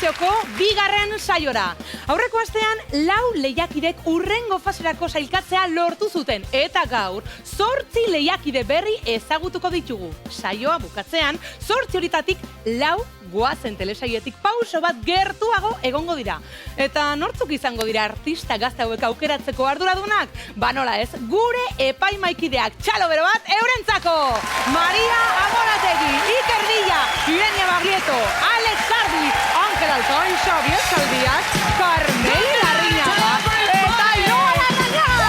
Txoko bigarren saiora. Aurreko astean, 4 lehiakidek urrengo faserako sailkatzea lortu zuten. Eta gaur, 8 lehiakide berri ezagutuko ditugu. Saioa bukatzean, 8 horitatik 4 goazen telesaietik pauso bat gertuago egongo dira. Eta nortzuk izango dira artista gazte hauek aukeratzeko arduradunak? Ba nola ez, gure epaimaikideak txalo bero bat eurentzako! Maria Amorategi, Iker Dilla, Irenia Baglietto, Alex Sardi, Ángel Altoin, Xavier Saldiak, Carmeli Larriñaga, eta Inoa Larrañaga!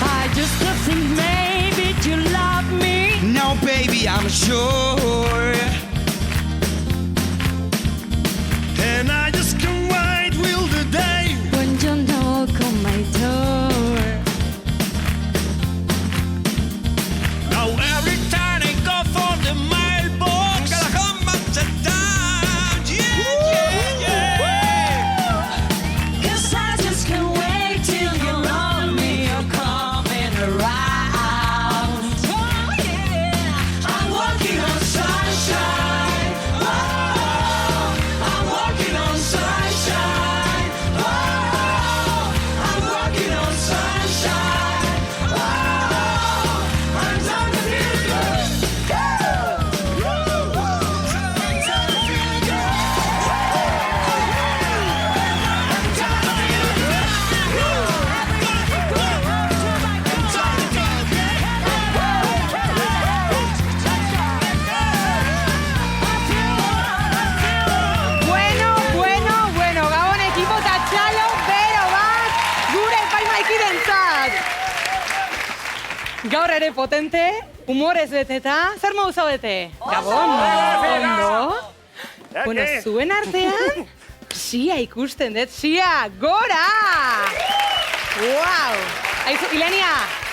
I just think maybe you love me. No, baby, I'm sure. And I just can't wait till the day When you knock on my door. now every time I go for the mailbox, gotta come back to town. Yeah. 'Cause I just can't wait till you love me. You're coming around. Oh yeah, I'm walking on sunshine. Oh, I'm walking on sunshine. Oh, I'm walking on sunshine. Oh, I'm starting to feel good. I'm starting to feel good. Bueno, Gabon ekipo eta txalo bero bat gure epaimaikidentzat! Gaur ere potente, humorez beteta, zer modu zaudete? Gabon, ondo? Bueno, zuen artean, sia ikusten dut, sia, gora! Wow! Aizu,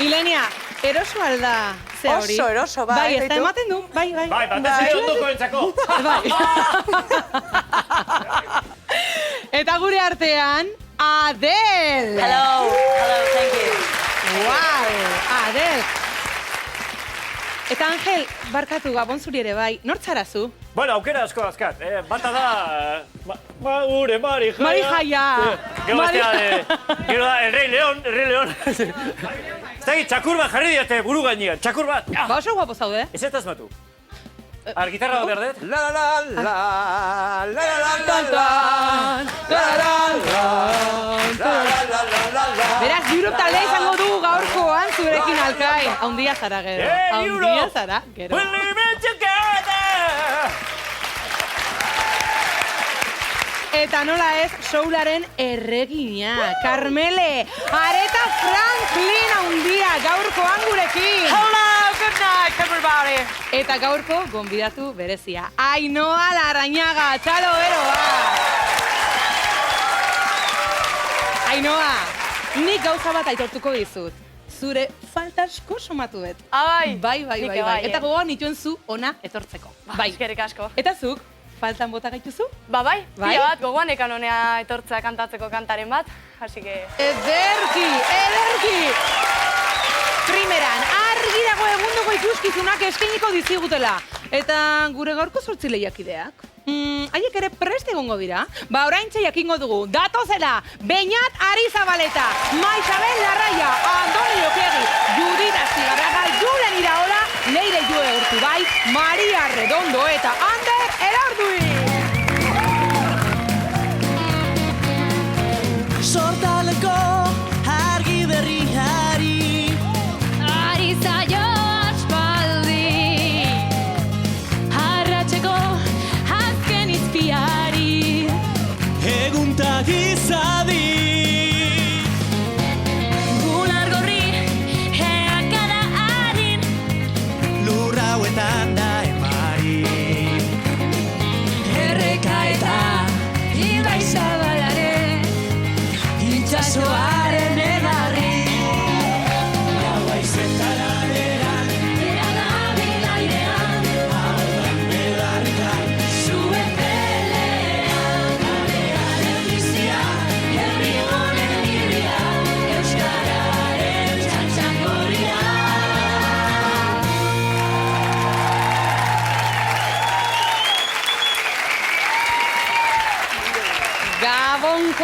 Ilenia, eroso alda, ze hori? Oso eroso, bai, Bai, ez da baitu. ematen du, bai. Bai, batez ere ondoko entzako. Bai. Eta gure artean, Adel! Hello, thank you. Wow, Adel! Eta Angel, barkatu Gabon zuri ere bai, nortzara zu? Bueno, aukera asko azkat. Bata da... Gure Mari Jaia. Mari Jaia. Gero gero da, el Rey León. Ez da, txakur bat jarri diate buru gainean, txakur bat. Ba oso guapo zaude. Ez ez asmatu. Gitarra bat behar dut? La la la la la la la. Beraz, Europe taldea izango dugu gaurkoan zurekin alkai. Haundia zara gero. Hey, Haundia zara gero. We'll live it together. Eta nola ez, soularen erregina, Carmele, Areta Franklin haundia, gaurkoan gurekin. Hello, good night, everybody. Eta gaurko gonbidatu berezia, Ainhoa Larrañaga, txalo bero bat. Ainhoa, nik gauza bat aitortuko dizut. Zure falta asko somatu dut. Bai, Bai. nik bai, Eta gogoan nituen zu ona etortzeko. Bai. Eskerrik asko. Eta zuk, faltan bota gaituzu? Bai, Bai? pila bat, gogoan ekan honea etortzea kantatzeko kantaren bat, así que... Ederki! Primeran, argi dago egundoko ikuskizunak eskainiko dizigutela. Eta gure gaurko 8 lehiakideak. Haiek ere prest egongo dira. Ba, oraintxe jakingo dugu. Datozela, Beñat Arizabaleta, Maixabel Larraia, Andoni Okegi, Judita Zigarraga, Julen Iraola, Leire Joe Urtubai, Maria Redondo eta Ander Elorduin. Sortaleko argi berriari ari zaio aspaldi arratseko azken izpiari Eguntak izadi. bular gorri eakada harin Lurra hauetan da emari.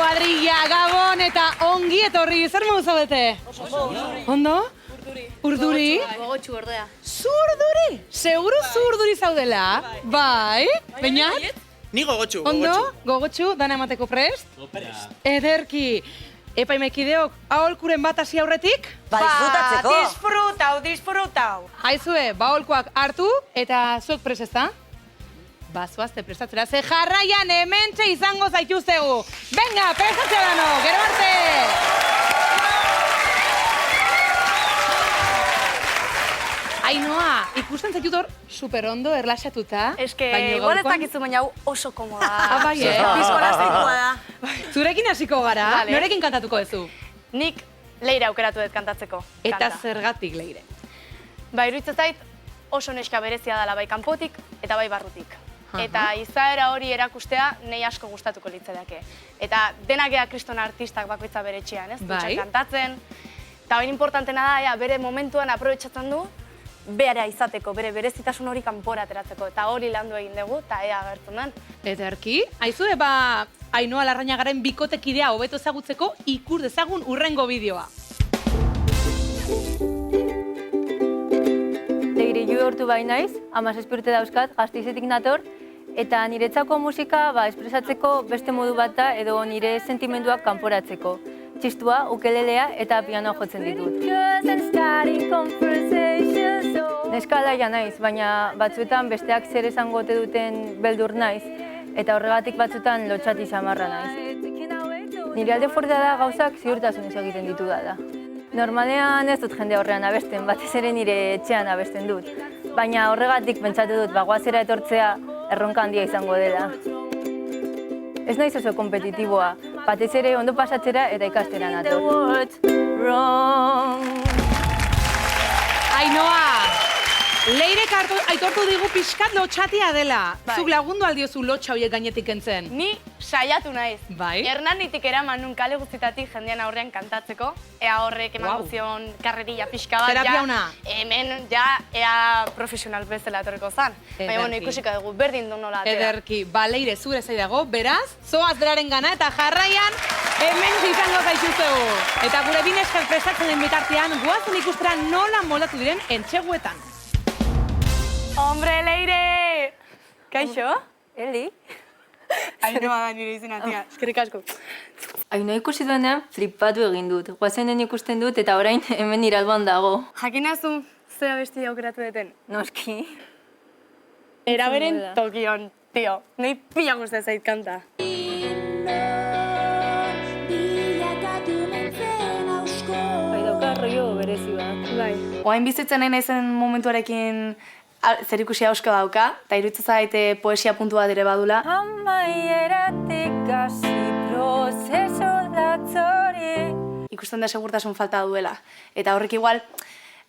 kuadrilla, gabon eta ongi etorri, zer modu zaudete? Ondo? Urduri? Gogotxu ordea. Zurduri? Seguru zurduri zaudela? Bai? Bainat? Ni gogotxu, Ondo? Gogotxu, dana emateko prest? Ederki. Epaimekideok, aholkuren bat hasi aurretik? Disfrutau, disfrutau. Aizue, aholkuak hartu eta zuek prest ezta? Zoazte prestatzera, ze jarraian hementxe izango zaituztegu. Venga, prestatzea dano, gero arte! Ainhoa, ikusten zaitut hor super ondo, erlaxatuta. Eske, igual ez dakizu, baina hau oso komoda. Bai, Pizkolaztekoa da. Zurekin hasiko gara, Vale. norekin kantatuko duzu? Nik Leire aukeratu dut kantatzeko. Eta kanta. zergatik, Leire? Ba, iruditzen zait oso neska berezia dela bai kanpotik eta bai barrutik. Aha. Eta izaera hori erakustea nei asko gustatuko litzateke. Eta denak ea kriston artistak bakoitza bere etxean, ez? Bai. Dutxan kantatzen. Eta hori importantena da, ea, bere momentuan aprobetxatzen du, bera izateko, bere berezitasun hori kanpora ateratzeko. Eta hori landu egin dugu, eta ea agertzen den. Ederki, aizue, Ainhoa Larrañagaren bikotekidea hobeto ezagutzeko ikus dezagun urrengo bideoa. Leire hortu bai naiz, 17 urte dauzkat, Gasteizetik nator, eta niretzako musika espresatzeko beste modu bat da edo nire sentimenduak kanporatzeko. Txistua, ukelelea eta pianoa jotzen ditut. Neska alaia naiz, baina batzuetan besteak zer esango ote duten beldur naiz, eta horregatik batzuetan lotxati samarra naiz. Nire alde fuertea da gauzak ziurtasunez egiten ditu da. Normalean ez dut jende horrean abesten, batez ere nire etxean abesten dut. Baina horregatik pentsatu dut, goazera etortzea erronka handia izango dela. Ez naiz oso kompetitiboa, batez ere ondo pasatzera eta ikastera nator. Ainhoa, Leirek aitortu digu pixkat lotxatia dela. Bai. Zuk lagundu aldiozu lotxa horiek gainetik kentzen. Ni saiatu naiz. Bai. Hernanitik eraman nun kale guztitatik jendean aurrean kantatzeko. Ea horrek eman guzion karrerilla pixka bat. Terapia ona. Hemen, ja, ea profesional bezala etorriko zan. Baina, bueno, ikusiko dugu, berdin du nola atera. Ederki, Leire zure zaidago, beraz, zoaz beraren gana eta jarraian hemen izango zaituztegu. Eta gure bineskak prestatzen den bitartean, guazen ikustera nola moldatu diren entxeguetan. Hombre, Leire! Kaixo? Eli? Ainhoa da nire izena, tia. Eskerrik asko. Ainhoa ikusi duenean flipatu egin dut. Goazenen ikusten dut eta orain hemen nire alboan dago. Jakinazu, zea besti aukeratu duten. Noski. Eraberen tokion, tio. Nei pila guztia zait kanta. Bai dauka rollo berezi bat. Bai. Oain bizitzen nahi naizen momentuarekin zer ikusi hausko dauka, eta iruditzen zait poesia puntu bat ere badula. Amaieratik hasi prozeso datzori. Ikusten da segurtasun falta duela. Eta horrek igual,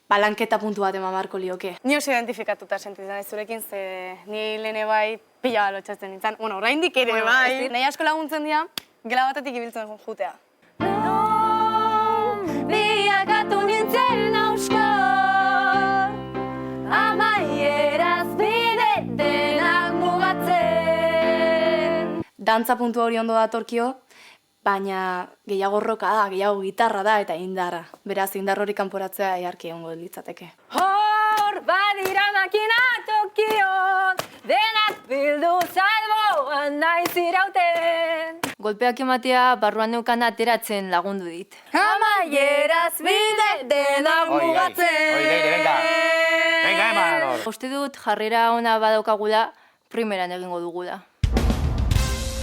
balanketa puntu bat eman beharko lioke. Ni oso identifikatuta sentitzen naiz zurekin, ze ni lehene bai pila lotxatzen nintzen. Bueno, oraindik ere bai. Nahi asko laguntzen dira, gela batetik ibiltzen jutea. Biakatu nintzen ausko, amaieraz bide denak mugatzen. Dantza puntu hori ondo datorkio, baina gehiago roka da, gehiago gitarra da eta indarra. Beraz, indar hori kanporatzea eharki egongo litzateke. Hor badira makina tokion, denak bildu salboan naiz irauten. Golpeak ematea barruan neukan ateratzen lagundu dit. Amaieraz bide denak mugatzen. Leire, venga, emanos. Uste dut jarrera ona badaukagula, primeran egingo dugula.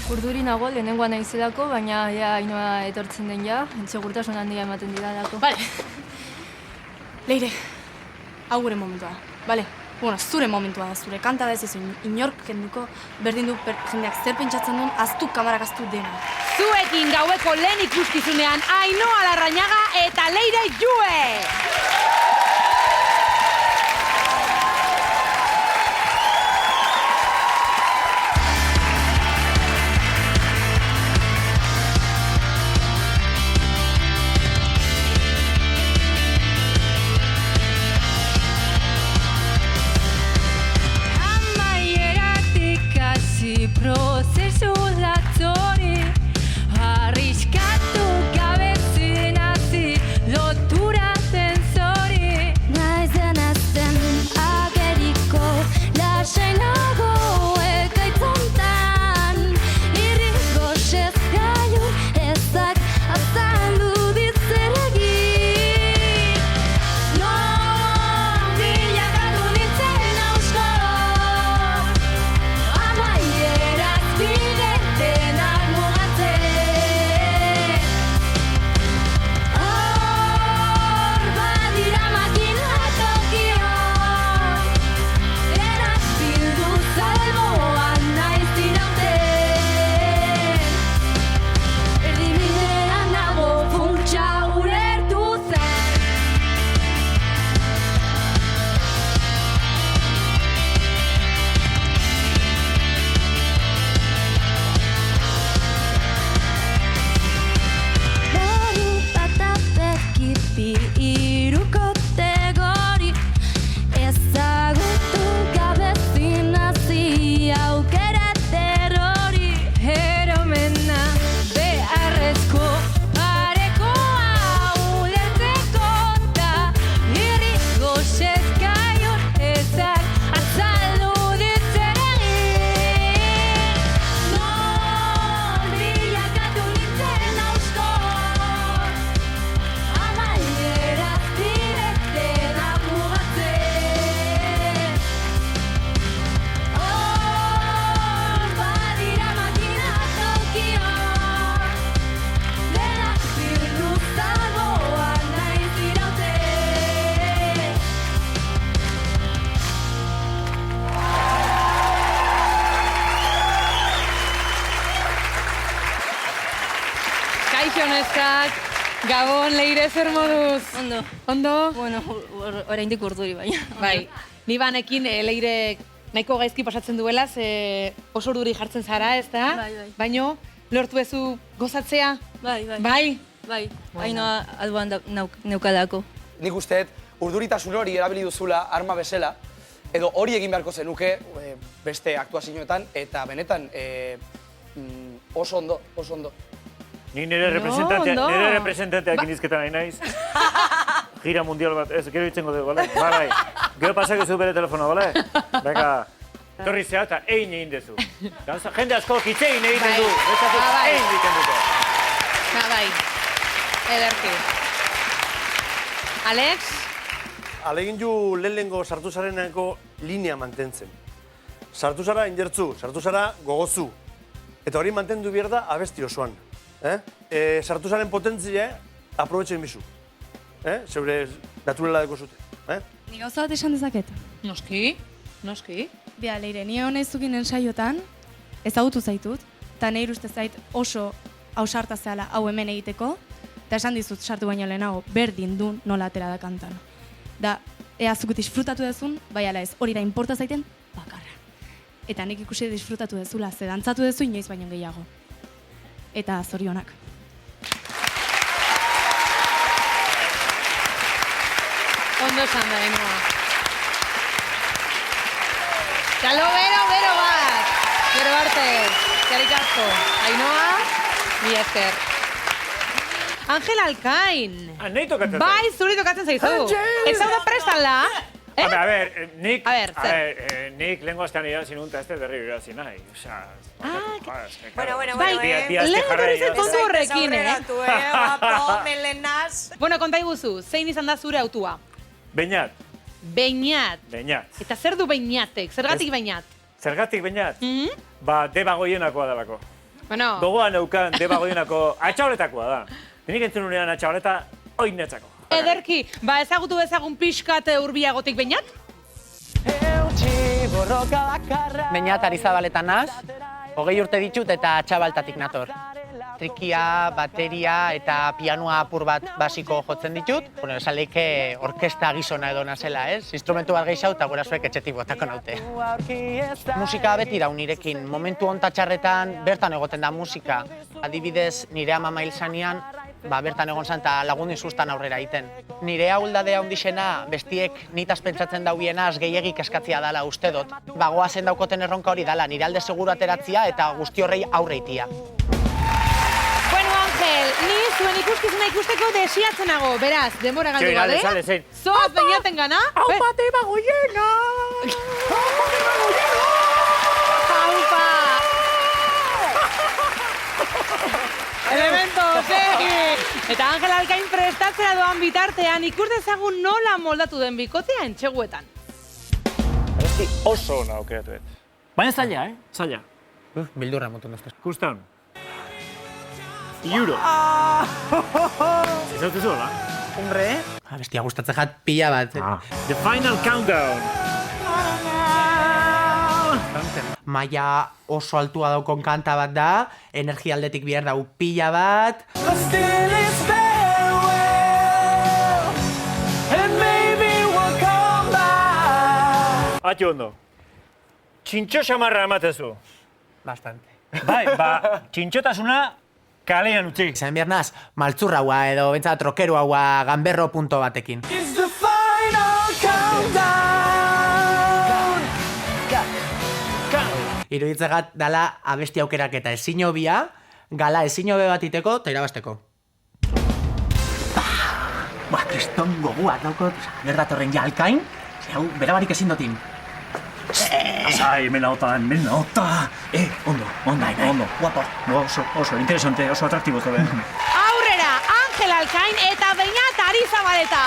Urduri nago, lehenengoa naizelako, baina Ainhoa etortzen den ja, segurtasun handia ematen didalako. Bale. Leire, hau gure momentua, bale? Bueno, zure momentua da, zure kanta da ez izan inork kenduko, berdin du jendeak zer pentsatzen duen, aztu kamarak aztu dena. Zuekin gaueko lehen ikuskizunean Ainhoa Larrañaga eta Leire Jue! Prozesu latzori, harri neskak. Gabon, Leire, zer moduz? Ondo. Ondo? Bueno, oraindik urduri baina. Bai, ni banekin Leire nahiko gaizki pasatzen duela, ze oso urduri jartzen zara, ez da? Bai, bai. Baino, lortu ezu gozatzea? Bai, bai. Bai? Bai, Ainoa alboan neukalako. Nik usteet, urduritasun hori erabili duzula arma bezala, edo hori egin beharko zenuke beste aktuazioetan, eta benetan oso ondo, oso ondo. Ni nire representanteak indizketan nahi naiz. Gira mundial bat, ez, gero itzengo dugu, bale? Bai. Gero pasak ezu bere telefono, bale? Venga, torri zea eta egin dezu. Jende asko kitzein egiten du, bezatu egin egiten dute. Bai, ederki. Alex? Alegin ju lehenengo sartu zarenako linea mantentzen. Sartu zara indertzu, sartu zara gogozu. Eta hori mantendu behar da abesti osoan. Sartu zaren potentzia aprobetxen bizu. Zeure naturela deko zute. Ni gauza bat esan dezaket. Noski, noski. Bia, Leire, ni honez zukinen saiotan ezagutu zaitut, eta nire uste zait oso ausarta zehala hau hemen egiteko, eta esan dizut sartu baino lehenago berdin du nola atera da kantan. Da, ea zuk disfrutatu dezun, bai ala ez, hori da inporta zaiten bakarra. Eta nik ikusi disfrutatu dezula, ze dantzatu dezu inoiz baino gehiago. Eta zorionak. Ondo esan da, Ainoa. Txalo, bero bat! Gero arte, zerik asko. Ainoa, mi esker. Angel Alkain. Nahi tokatzen Bai, zuri tokatzen zaizu. Ez zaude prestala? A ver, nik lehenko astean irazi nunta ez berri irazi nahi. Bueno. Bai, lehen berriz kontu horrekin, Guapo, melenaz. Bueno, konta iguzu, zein izan da zure autua? Beñat. Beñat. Beñat. Eta zer du beñatek? Zergatik beñat? Zergatik beñat? Ba, debagoienakoa dalako. Bueno. Gogoan neukan debagoienako atxaoletakoa da. Nik entzun unean atxaoleta oinetzako. Ederki, ba ezagutu bezagun pixkat urbiagotik beñat? Beñat Arizabaletan naz, 20 urte ditut eta txabaltatik nator. Trikia, bateria eta pianoa apur bat basiko jotzen ditut. Bueno, esan leike orkesta gizona edo nazela, ez? Instrumentu bat gehiago eta gurasoek etxetik botako naute. Musika beti dau nirekin. Momentu ontatxarretan bertan egoten da musika. Adibidez, nire ama hil zanean, bertan egon zan eta lagundi sustan aurrera egiten. Nire ahuldadea ondixena, bestiek nitaz pentsatzen daubienaz gehiagik eskatzia dala uste dut. Goazen daukoten erronka hori dala, nire alde seguru ateratzia eta guzti horrei aurreitia. Bueno, Angel, ni zuen ikuskizuna ikusteko desiatzenago, beraz, denbora galdu gabe. Zoaz beñaten gana. Aupa, debagoiena! Aupa! Elemento, segi! Eta Angel Alkain prestatzera doan bitartean ikus dezagun nola moldatu den bikotea entxeguetan. Arezki oso ona aukeratu et. Baina zaila, Zaila. Bildurra motu noztez. Kustan. Euro. Ez hau tezu, hola? Hombre. Bestia gustatzen jat pila bat. The Final Countdown. Maia oso altua daukon kanta bat da, energia aldetik behar dau pila bat. Atxo ondo. Txintxo xamarra ematezu. Bastante. Bai, txintxotasuna kalean utzi. Izan behar naz, maltzurraua edo bentsat trokeroaua ganberro punto batekin. Iruditzegat dala abesti aukerak eta ezin hobia, gala ezin hobe bat iteko eta irabasteko. Kriston gogua daukot, gerdatorren ja Alkain, hau berabarik ezin dotin. Ai, menauta. Ondo. Guapo. Oso interesante, oso atraktibo zobe. Aurrera, Angel Alkain eta Beñat Arizabaleta.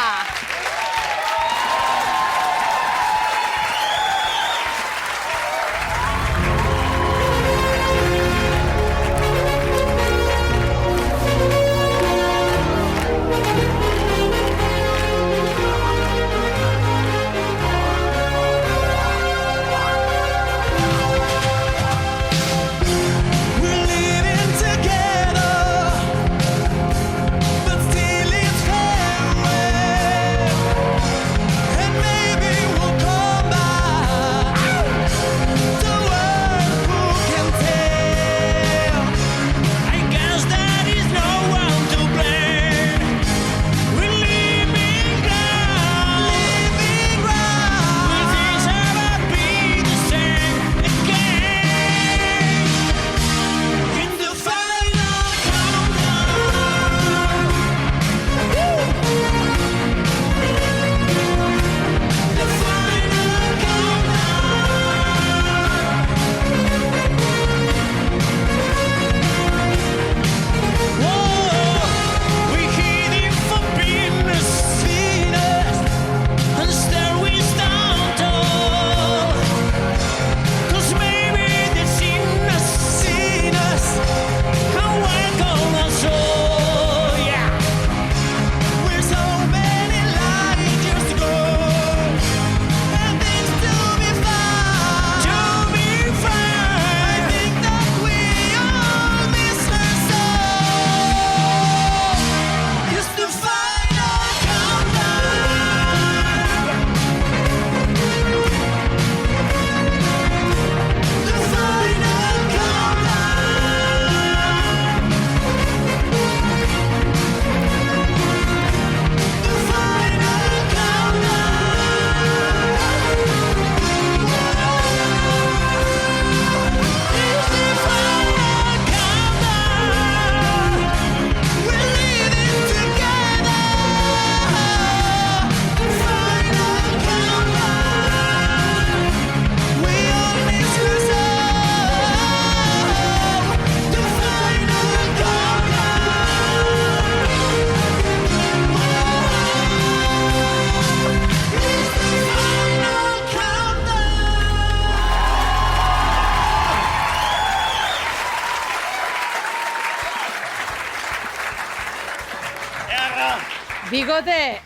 Bigote,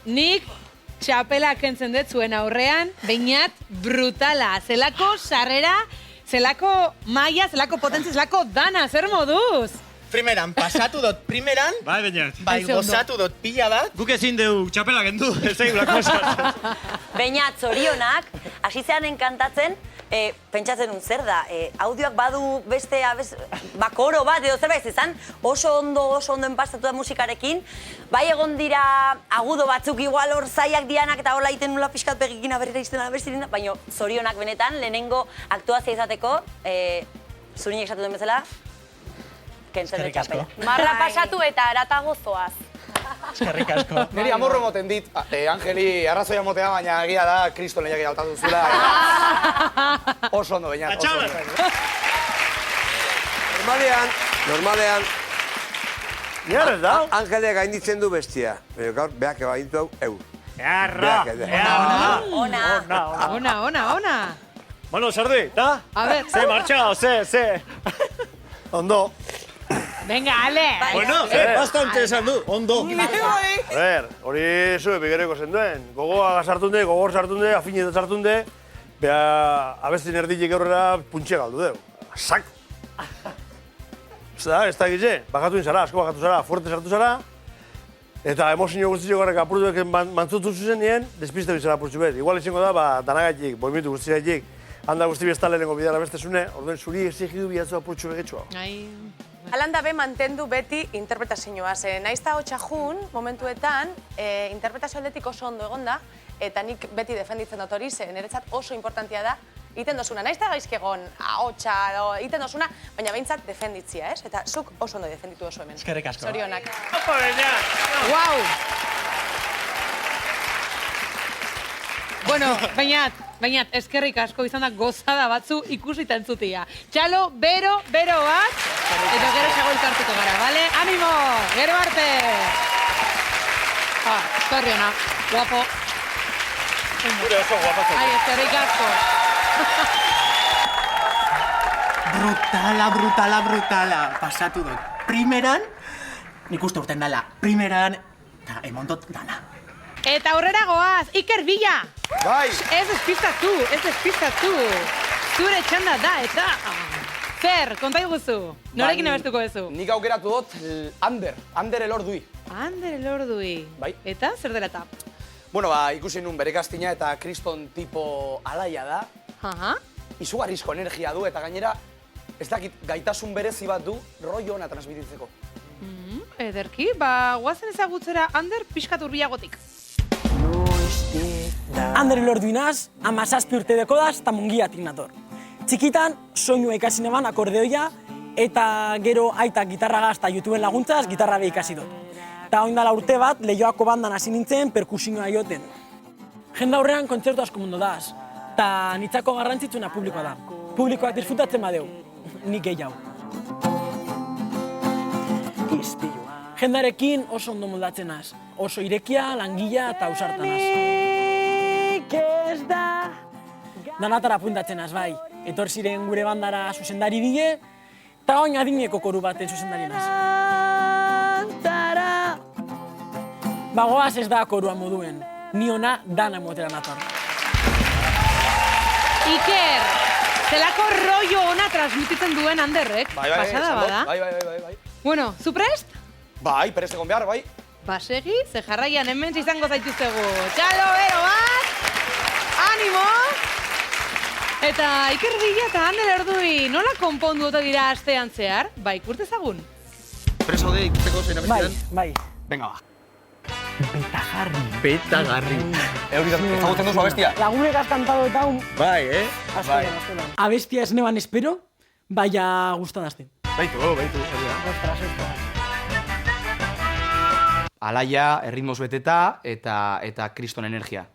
nik txapela kentzen dut zuen aurrean, bainat brutala. Zelako sarrera, zelako maia, zelako potentzia, zelako dana, zer moduz? Primeran, pasatu dut primeran, Bai, bainat. bai gozatu dut pila bat. Guk ezin dugu txapela gendu, ez egulako esaz. Beñat, zorionak, hasi zean enkantatzen, pentsatzen zer da, audioak badu beste bakoro bat edo zerbait izan, oso ondo enpastatu da musikarekin, bai egon dira agudo batzuk igual hor zaiak dianak eta hola iten nula pixkat begikina berrera izten abestirin, baina zorionak benetan, lehenengo aktuazia izateko, zurinek esatu den bezala, kentzen dut txapela. Marra pasatu eta aratago zoaz. Eskerrik asko. Niri amorro moten dit, Angeli arrazoia motea, baina egia da, kriston lehiak hautatu zula. Oso ondo, baina. Normalean, Niar ez da? Angelek gainditzen du bestia. Baina gaur, beak gainditu hau, Ona. Bueno, Sardi, ta? A ver. Ze, martxao, ze. Ondo. Venga, ale. Bueno, bastante esan du, ondo. A ver, hori zue bigereko zenduen. Gogoa sartunde, gogor sartunde, afinetan sartunde, beha abestin erditik aurrera puntxe galdu deu. Sako. Ez da egize, bakatu zara, asko bakatu zara, fuerte sartu zara, eta emozio guztiak horrek apurtuek mantzutu zuzen nien, despiste bizara apurtzu bet. Igual izango da, danagatik, boimitu guztiagatik, handa guzti beztalenengo bidara beste zune, orduen zuri exigidu bihatzu apurtzu begetxua. Alanda be mantendu beti interpretazioa, naiz ta hotxajun momentuetan interpretazio aldetik oso ondo egonda, eta nik beti defenditzen dut hori, niretzat oso importantia da, iten dozuna, naiz ta gaizki egon ahotsa, iten dozuna, baina behintzat defenditzia, ez? Eta zuk oso ondo defenditu oso hemen. Eskerrik asko. Zorionak. Opa, Guau! Bueno, bainat, eskerrik asko izan da gozada batzu ikusita entzutia. Txalo, bero bat, eta gero xago elkartuko gara, bale? Animo, gero arte! Zorriona, guapo. Gure oso guapatzen. Ai, eskerrik asko. Brutala. Pasatu dut. Primeran, nik uste urten dala. Primeran, eta emondot dala. Eta aurrera goaz, Iker Villa! Bai! Ez despistatu. Zure txanda da, eta... Zer, konta iguzu, norekin abestuko duzu? Nik aukeratu dut Ander Elordui. Ander Elordui. Bai. Eta, zer dela eta? Bueno, ikusi nun bere kastina eta kriston tipo alaia da. Izugarrizko energia du eta gainera, ez dakit, gaitasun berezi bat du rollo ona transmititzeko. Ederki, guazen ezagutzera Ander pixkat urbiagotik. Ander Elorduinaz, 17 urte dekodaz eta mungiatik nator. Txikitan, soinua ikasi neban akordeoia eta gero aitak gitarragaz eta YouTubeen laguntzaz gitarra be ikasi dut. Eta oindala urte bat, Leioako bandan hasi nintzen perkusioa joten. Jende aurrean kontzertu asko mundu daz, eta nitzako garrantzitsuna publikoa da. Publikoak disfrutatzen badeu, nik gehiago. Jendarekin oso ondo moldatzen naz, oso irekia, langila eta ausartan naz. Danatara apuntatzen naz, bai. Etor ziren gure bandara zuzendari bide, eta oin adineko koru baten zuzendari naz. Bagoaz ez da korua moduen, ni ona dana motera nator. Iker, zelako rollo ona transmititzen duen Anderrek, pasada bada. Bai. Bueno, zu prest? Bai, prest egon behar, bai. Basegi, ze jarraian hemen izango zaituztegu. Txalo, bero bat! Animo! Eta Iker Villa eta Ander Elordui, nola konpondu ote dira astean zehar? Ba, ikurte ezagun. Preso de ikusteko zein abestian? Bai. Venga, ba. Betagarri. Ezagutzen duzu abestia? Lagunek kantado eta un... Bai, Bai. Abestia ez neban espero, baina gustadazten. Baitu. Alaia, erritmoz beteta eta kriston energia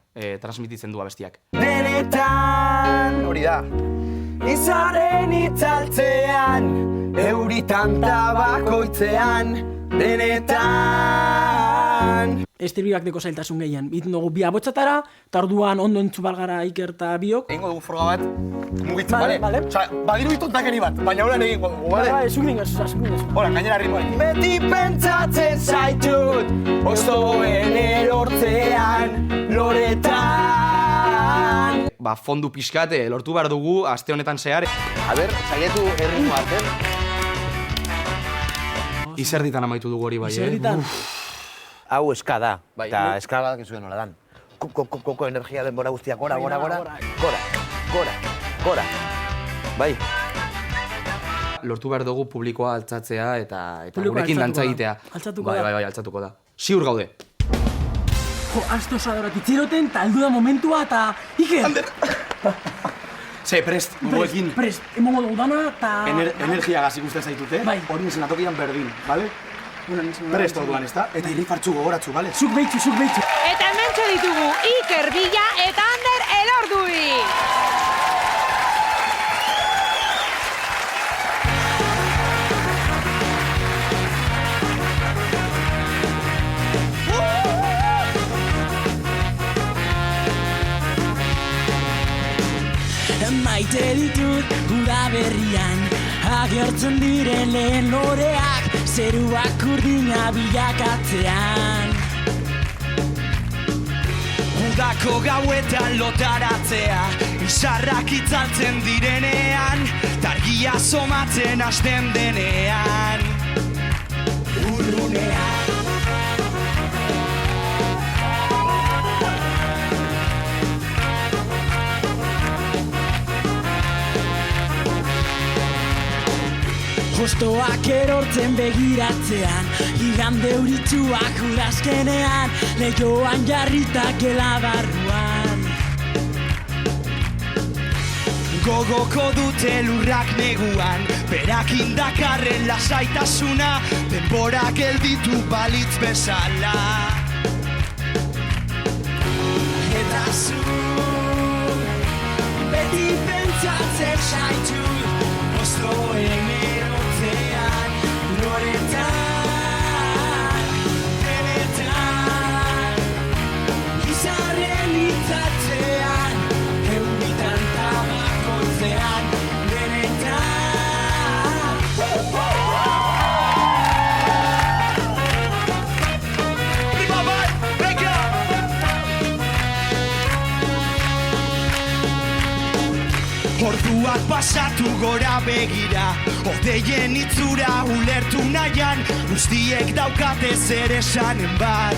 transmititzen du abestiak. Benetan hori da. Izaren itzaltzean, euritan tabakoitzean, benetan estribilloak deko zailtasun gehien. Biten dugu bi abotsatara, eta orduan ondo entzubalgara Iker eta biok. Egingo dugu froga bat, mugitzen, bale? Osa, badiru itontakeri bat, baina horan egingo dugu, bale? Bai, zuk ningazu. Hora, gainera ritmoa. Beti pentsatzen zaitut, ostoen erortzean, loretan. Fondu pixkate lortu behar dugu, aste honetan zehar. Saiatu erritmo hartzen. Izerditan amaitu dugu hori bai, Izerditan. Hau eska da, eta eska badak izuen nola dan. Koko energia denbora guztiak, gora. Bai. Lortu behar dugu publikoa altzatzea eta Publikoa gurekin dantza altxatuko egitea. da. Altxatuko da. Bai, altxatuko da. Ziur gaude. Jo, asto osadorak itziroten, taldu da momentua, eta Iker! Ze, prest, goekin. Prest, emongo dugu dana, eta... Energia gazik uste zaitute, hori nizena tokian berdin, bale? Prest orduan, ez da? Eta irrifartxu gogoratxu, bale? Zuk behitxu. Eta hementxe ditugu Iker Villa eta Ander Elordui. Maite ditut udaberrian agertzen diren lehen loreak zeruak urdina bilakatzean. Udako gauetan lotaratzea, izarrak itzaltzen direnean, targia somatzen hasten denean. Urrunean. Jostoak erortzen begiratzean, igande euritsuak udazkenean, lehioan jarritak elabarruan. Gogoko dute lurrak neguan, berak indakarren lasaitasuna, denborak gelditu balitz bezala. Eta zu, beti pentsatzen zaitu, oztoen erotzean, loretan, benetan, izarren itzatzean, euritan tabakotzean, benetan. Prima bai, venga! Orduak pasatu gora begira, odeien itzura ulertu nahian, guztiek daukate zer esanen bat.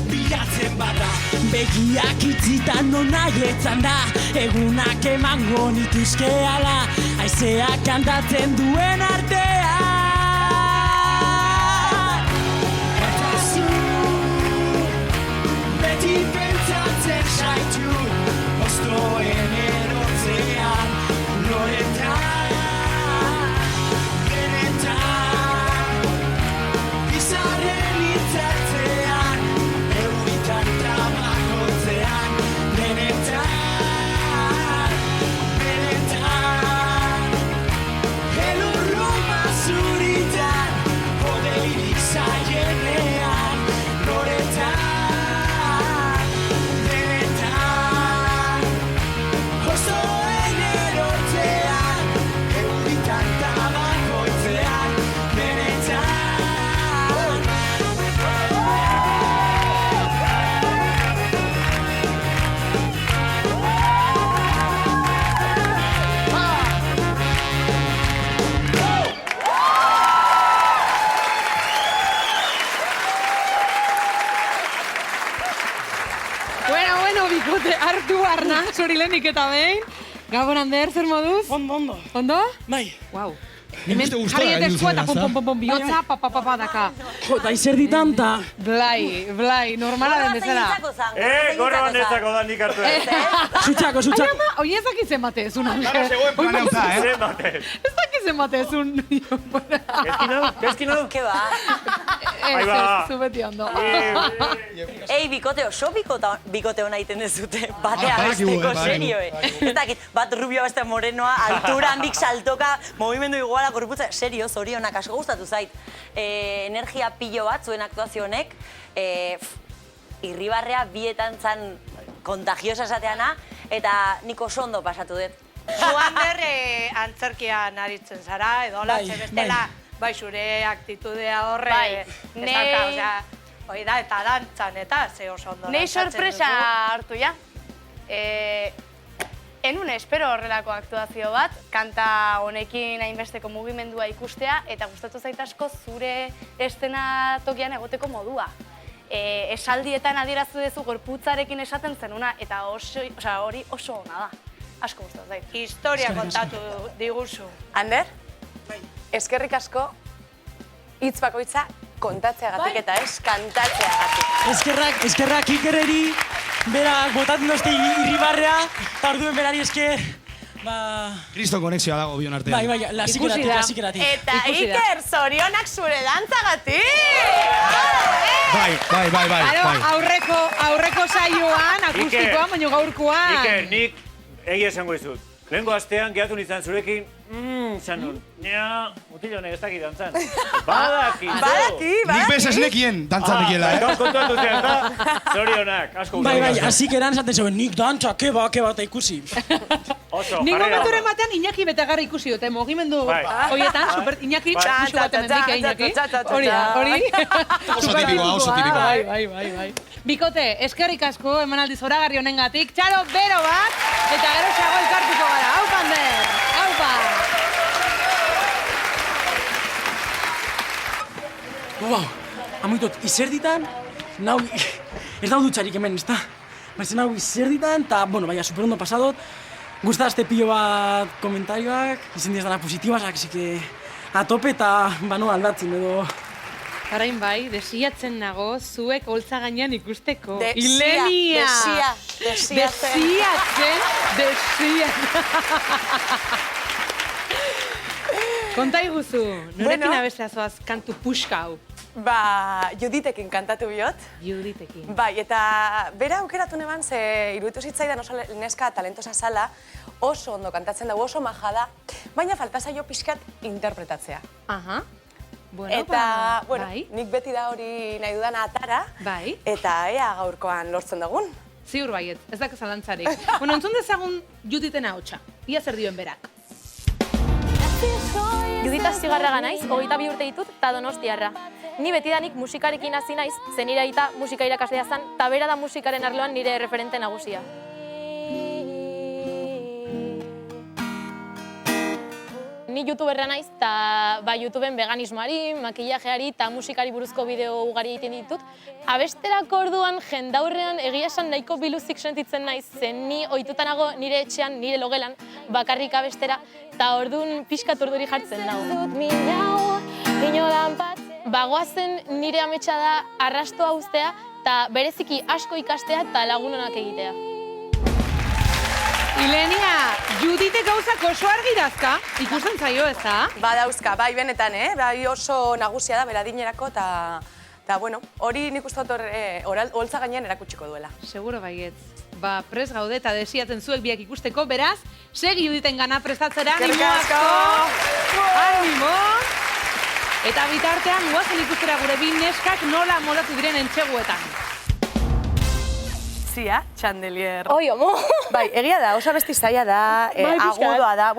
Bilatzen bada, begiak itzitan nonaietzan da, egunak emango nituzke ala, haizeak kantatzen duen artean. Eta zu, beti pentsatzen zaitu, oztoen erotzean, loretan, benetan, izarren itzatzean, euritan tabakotzean, benetan, elurrun basuritan, odeirik zaienean, loretan, benetan, oztoen erortzean, euritan tabakoitzean, benetan. Bueno, bikote, hartu arna, sori lehenik eta behin. Gabon, Ander, zer moduz? Ondo. Ondo? Bai. Wow. Hemen jarri eta eskua eta pom, bihotza, pa, daka. Jo, eta izerditan, eta... Blai, normala den bezala. Gorra honetzako da nik hartu. Zutxako. Ai, ama, hoi ez dakit zenbate ezun, Ander. Gara zegoen planeuta, Ez dakit zenbate ezun. Keskin hau? Ke ba? zu beti ondo. Ei, bikote oso bikote hona egiten dezute. Batea besteko serio, Ez dakit, bat rubio beste morenoa, altura handik saltoka, movimendu iguala, gorputza, serio, zorionak asko gustatu zait. Energia pilo bat zuen aktuazio honek, irribarrea bietan zan kontagiosa esateana, eta nik oso ondo pasatu dut. Juander antzerkian aritzen zara, edo holatxe bestela, bai, zure aktitudea horre, hoi da, eta dantzan, eta ze oso ondo Nei sorpresa hartu, ja. Enun espero horrelako aktuazio bat, kanta honekin hainbesteko mugimendua ikustea, eta gustatu zait asko zure estena tokian egoteko modua. Esaldietan adieraztu duzu gorputzarekin esaten zenuna, eta hori oso ona da. Asko gustatu zait. Historia kontatu diguzu. Ander, eskerrik asko, hitz bakoitza kontatzeagatik eta ez kantatzeagatik. Eskerrak Ikerreri, berak botatzen dozte irribarrea, eta orduen berari esker, Kristo konexioa dago bion artean. Bai, lasikeratik. Eta Iker, zorionak zure dantzagatik! Bai. Aurreko saioan, akustikoan, baina gaurkoan. Iker, nik egia esango izut. Lehenko astean gehatu nintzen zurekin, zan nun, mutilo honek ez dakit dantzan. Badaki! Nik bez esnekien dantzan dikiela, Kontatu zen, eta zorionak, asko guzti. Bai, asik eran zaten zeuen, nik dantza, keba, eta ikusi. Nik momenturen batean Iñaki Betegarra ikusi dute, mugimendu horietan, super Iñaki, musu bat emendik, Iñaki. Hori. Oso tipikoa. Bai. Bikote, eskerrik asko emanaldi zoragarri honengatik, txalo bero bat, eta gero xago elkartuko gara. Aupa, Ander! Aupa! Amuitot, izerditan, nau, ez dau dutxarik hemen, ez da? Baizen hau izerditan, eta, superondo pasadot, gustazte pilo bat komentarioak, izen diaz dana positibas, así que a tope eta aldatzen edo... Parain bai, desiatzen nago, zuek holtza gainean ikusteko. Ilenia! Desiatzen. Konta iguzu, norekin abestea zoaz kantu puxka hau? Juditekin kantatu biot. Juditekin. Bai, eta bera aukeratu neban, ze iruditu zitzaidan oso neska talentosa zala, oso ondo kantatzen dugu, oso maja da, baina falta zaio pixkat interpretatzea. Aha. Eta, nik beti da hori nahi dudan atara, eta ea gaurkoan lortzen dugun. Ziur baiet, ez daka zalantzarik. Entzun dezagun Juditen ahotsa. Ia zer dioen berak. Judita Zigarraga naiz, 22 urte ditut, eta Donostiarra. Ni betidanik musikarekin hasi naiz, zen nire aita musika irakaslea zen, eta bera da musikaren arloan nire referente nagusia. Ni youtuberra naiz, eta YouTubeen veganismoari, makillajeari eta musikari buruzko bideo ugari egiten ditut. Abesterako orduan jendaurrean egia esan nahiko biluzik sentitzen naiz, zen ni ohitutanago nire etxean, nire logelan, bakarrik abestera, eta orduan pixkat orduri jartzen nago. Bagoazen nire ametsa da arrastoa uztea, eta bereziki asko ikastea eta lagunonak egitea. Ilenia, Judite gauzak oso argi dazka, ikusten zaio ez da? Dauzka, bai benetan, bai oso nagusia da, beradinerako, eta hori nik uste dut holtza gainean erakutsiko duela. Seguro baietz. Pres gaude eta desiatzen zuek biak ikusteko, beraz, segi Juditen gana prestatzera, animo asko! Animo! Eta bitartean, guazen ikustera gure bi neskak nola molatu diren entxeguetan. Zia, Chandelier. Oi, homo! Bai, egia da, oso abesti zaila da, agudoa da,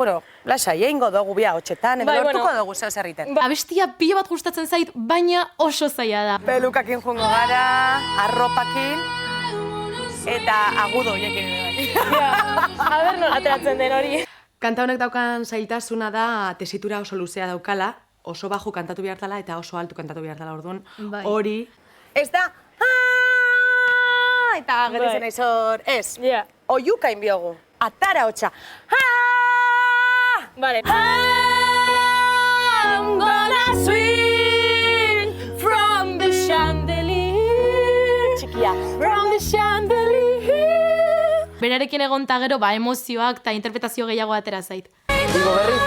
lasai, egingo dugu bia hotxetan, edo lortuko dugu zeu zerriten. Abestia pilo bat gustatzen zait, baina oso zaila da. Pelukakin jungo gara, arropakin, eta agudo horiekin ere bai. Aber nola ateratzen den hori. Kanta honek daukan zailtasuna da, tesitura oso luzea daukala, oso baju kantatu behartala eta oso altu kantatu behartala, orduan hori... Ez da, eta gero zen aizor, ez, oiuka inbiogu, atara hotxa. Vale. I'm gonna swing from the chandelier. Txikia. From the chandelier. Berarekin egon ta gero, emozioak eta interpretazio gehiago atera zait. Digo berriz.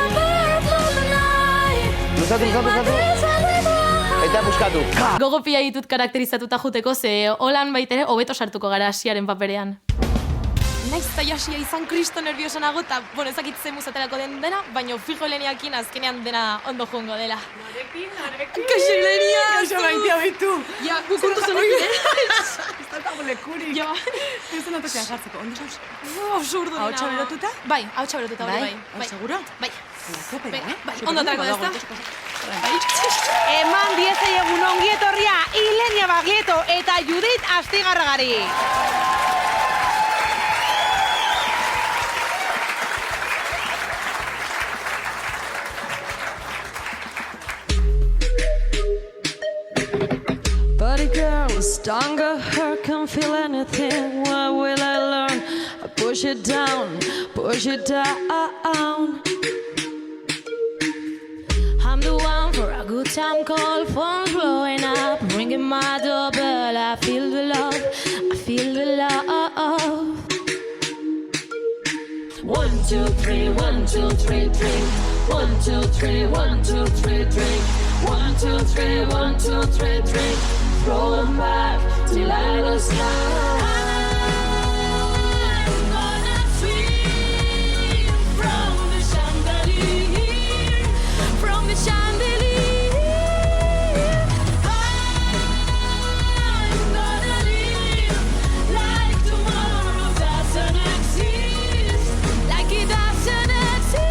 Luzatu. eta buskatu. Gogo pila ditut karakterizatuta juteko, ze holan baitere hobeto sartuko gara Asiaren paperean. Naiz eta jasia izan kristo nerviosonago eta, bueno, ezakit ze musaterako den dena, baina fijo Eleniakin azkenean dena ondo joango dela. Norekin? Kaixo Elenia! Kaixo maitea baitu! Ja, gukontu zonekin, Ez daukago lekurik. Ja. Ez dena tokean sartzeko, ondo zauz? Oso urdu dena. Ahotsa berotuta? Bai, ahotsa berotuta, bai. Seguro? Bai. Venga, Ondo atrako da, ezta? Eman diezaiegun ongi etorria Ilenia Baglietto eta Judith Astigarragari. But a girl is stronger, her can't feel anything. What will I learn? I push it down, push it down. I'm the one for a good time call, phone's blowing up, ringing my doorbell. I feel the love, I feel the love. 1, 2, 3, 1, 2, 3, drink. 1, 2, 3, 1, 2, 3, drink. 1, 2, 3, 1, 2, 3, drink. Throw them back till I lose count. I'm gonna swing from the chandelier, from the chandelier. I'm gonna live like tomorrow doesn't exist, like it doesn't exist.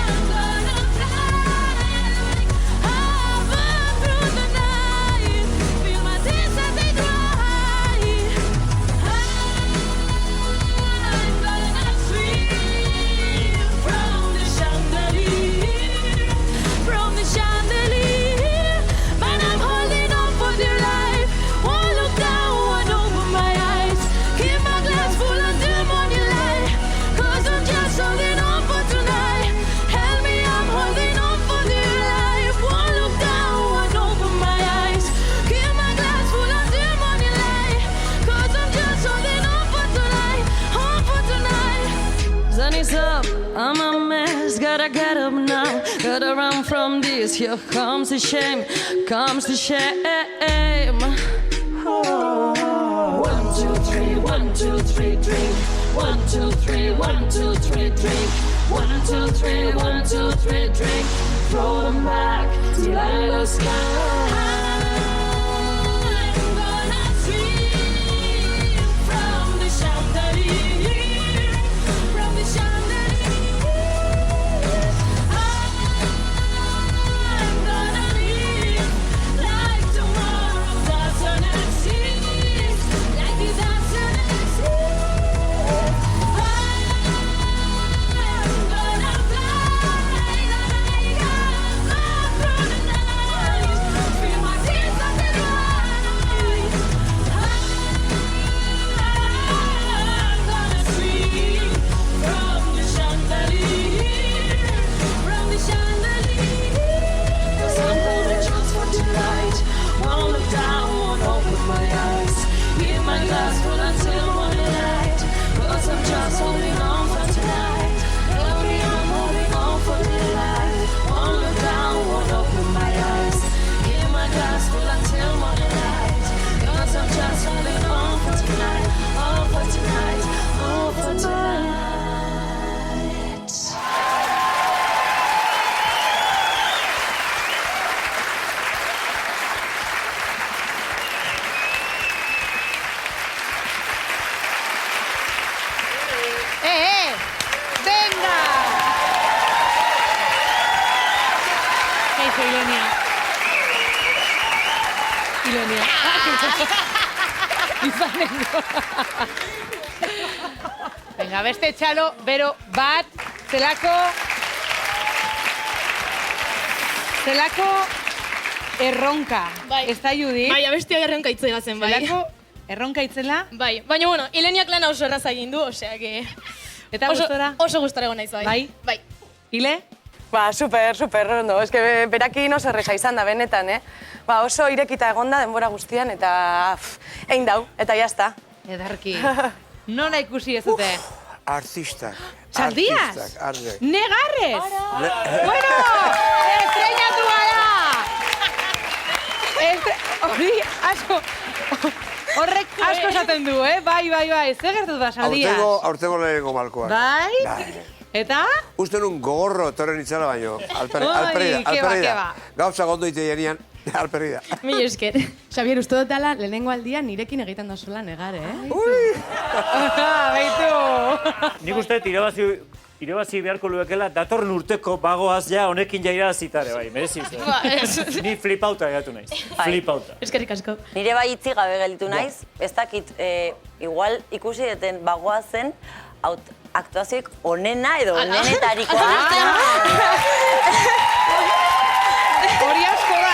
I'm gonna fly through the night, feel my tears as they dry. I'm gonna swing from the chandelier, from the chandelier. But I'm holding on for dear life. Won't look down, won't open my eyes. Keep my glass full until morning light, 'cause I'm just holding on for tonight. Help me, I'm holding on for dear life. Won't look down, won't open my eyes. Keep my glass full until morning light, 'cause I'm just holding on for tonight, on for tonight. Sun is up, I'm a mess, gotta get up now, gotta run from this. Here comes the shame, comes the shame. 1, 2, 3, 1, 2, 3, drink. 1, 2, 3, 1, 2, 3, drink. 1, 2, 3, 1, 2, 3, drink. Throw them back till I lose count. I'm gonna swing from the chandelier, from the chandelier. I'm gonna live like tomorrow doesn't exist, like it doesn't exist. I'm gonna fly through the night, feel my tears as they dry. I'm gonna swing from the chandelier, from the chandelier. 'Cause I'm gonna choose for tonight. Won't look down, won't open my eyes. Keep my glass full until morning light, 'cause I'm just holding on for tonight. Help me, I'm holding on for dear life. Won't look down, won't open my eyes. Keep my glass full until morning light, 'cause I'm just holding on for tonight, on for tonight, on for tonight. ¡Venga! Kaixo, Ilenia. Ilenia. Izanengo. Venga, beste txalo, bero, bat, zelako erronka. Bai. Ez da, Judith? Bai, abestia erronka itzela zen, bai. Zelako erronka itzela? Bai, baina, bueno, Ileniak lana oso erraza egin du, osea, que... Eta gustora? Oso gustora egon naiz, bai. Bai? Bai. Ile? Ba, super ondo. Ez que berakin oso erresa izan da benetan, Ba, oso irekita egonda denbora guztian eta egin dau, eta jazta. Edarki. Nola ikusi ez dute? Artistak. Txaldiaz? Artistak, arge. Negarrez? Bueno, hori asko... Horrek asko esaten du, Bai. Zer gertatu da, Saldias? Aurtengo lehenengo malkoak. Bai? Eta? Uste nun gogorro etorren itzala baino. Oi, keba. Gauza gondo ite jenian, alperri da. Mila esker. Xabier, uste dut dela, lehenengo aldia nirekin egiten dozula negar, Baitu! Nik uste irabazi beharko luekela datorren urteko bagoaz ja honekin jaira zitare, bai, mereziz. Ni flipauta egatu naiz. Flipauta. Eskerrik asko. Nire bai itzi gabe gelditu naiz, ez dakit, igual ikusi deten bagoazen aktuazioik onena edo onenetarikoa. Hori asko da,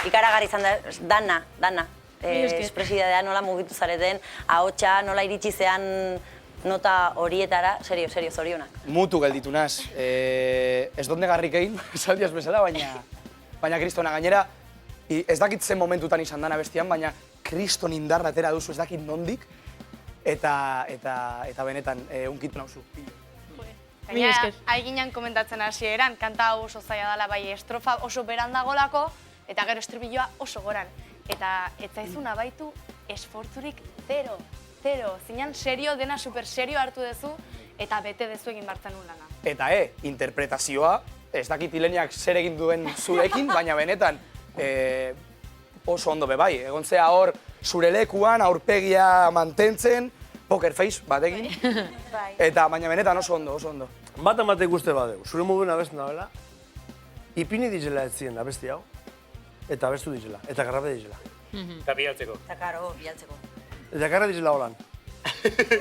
Ikaragarria izan da, dana. Espresidadea nola mugitu zareten, ahotsa nola iritsi zean nota horietara, serio, zorionak. Mutu gelditu naz. Ez donde garrik egin, Saldias bezala, baina kristona gainera, ez dakit zen momentutan izan dana bestian, baina kriston indarra atera duzu ez dakit nondik, eta benetan unkitu nauzu. Gaina, aiginan komentatzen hasieran, kanta hau oso zaila dela, bai estrofa oso berandagolako, eta gero estribilloa oso goran. Eta etzaizuna baitu esfortzurik zero. Zinan serio, dena super serio hartu duzu, eta bete dezu egin bartzen lana. Eta interpretazioa, ez dakit Ileniak zer egin duen zurekin, baina benetan oso ondo bebai. Egon zea hor zure lekuan, aurpegia mantentzen, poker face batekin, eta baina benetan oso ondo. Bat amatek uste badeu, zure moduen abesten dabela, ipini dizela ez ziren abesti hau, eta abestu dizela, eta garrabe dizela. Eta bialtzeko. Eta karo, bialtzeko. Eta garra dizela holan.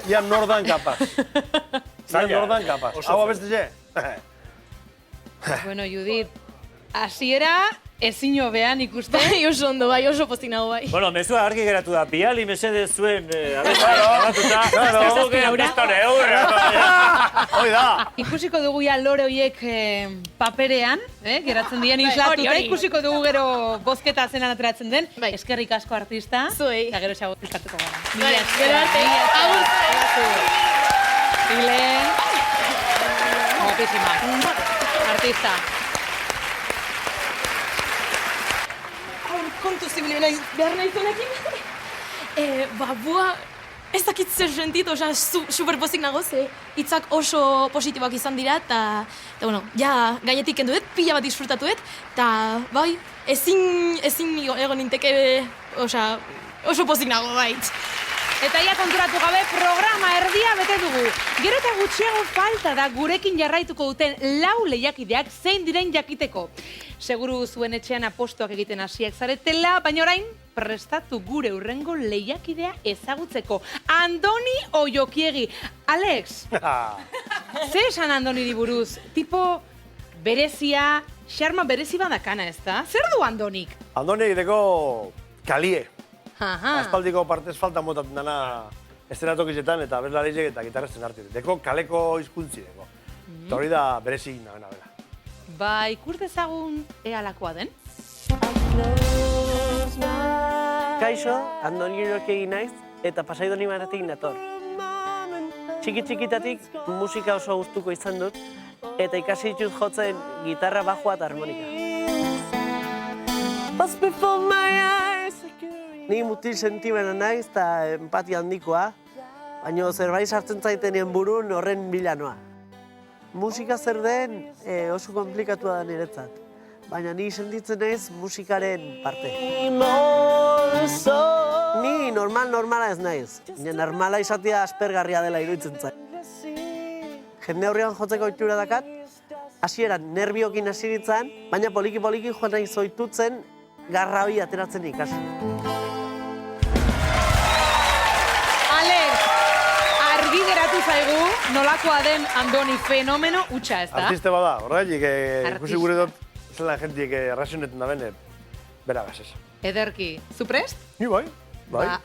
Ia nordan kapaz. Hau abesti ze? Bueno, Judit, hasiera ezin hobean ikusten. Bai, oso ondo, bai, oso pozik nago, bai. Bueno, mezua argi geratu da, biali mesedez zuen abatuta. Hoi da! Ikusiko dugu ja lore horiek paperean, geratzen diren islatuta, ikusiko dugu gero bozketa zenan ateratzen den. Eskerrik asko artista. Zuei. Eta gero xago elkartuko gara. Gero arte. Ilen. Guapísima. Artista. Kontu zibili behar nahi zuenekin. Bua, ez dakit zer sentit, oza, superpozik nago, ze hitzak oso positiboak izan dira, eta, bueno, ja, gainetik kenduet, pila bat disfrutatuet, eta, bai, ezin egon ninteke, oso pozik nago, bait. Eta ia konturatu gabe, programa erdia bete dugu. Gero eta gutxiago falta da gurekin jarraituko duten 4 lehiakideak zein diren jakiteko. Seguru zuen etxean apostoak egiten hasiak zaretela, baina orain prestatu gure hurrengo lehiakidea ezagutzeko. Andoni Oiokiegi. Alex, ze esan Andoniri buruz? Tipo berezia, xarma berezi badakana, ez da? Zer du Andonik? Andoni egiteko kalie. Aha. Aspaldiko partez falta motatzen dana estenatokizetan eta bezlareizek eta gitarrezen artetik. Deko kaleko hizkuntzi deko. Eta hori da berezi nabena bera. Ba, ikus dezagun ealakoa den? Kaixo, Andoni Oiokiegi naiz eta Pasai Donibanatik nator. Txiki-txikitatik musika oso gustuko izan dut eta ikasi ditut jotzen gitarra, bajua eta harmonika. Ni mutil sentimena naiz eta empatia handikoa, baina zerbait sartzen zaitenien burun horren bila noa. Musika zer den oso komplikatua da niretzat, baina ni sentitzen naiz musikaren parte. Ni normala ez naiz, normala izatea aspergarria dela iruditzen zait. Jende horrean jotzeko ohitura dakat, hasieran nerbiokin hasi ditzan, baina poliki-poliki joan nahi zoitutzen garra hori ateratzen ikasi. Argi geratu zaigu, nolakoa den Andoni fenomeno hutsa, ez da? Artiste bada, horregatik ikusi gure dut zela jentiek arrazionetan da bene, bera gazez. Ederki, zu prest? Ni bai.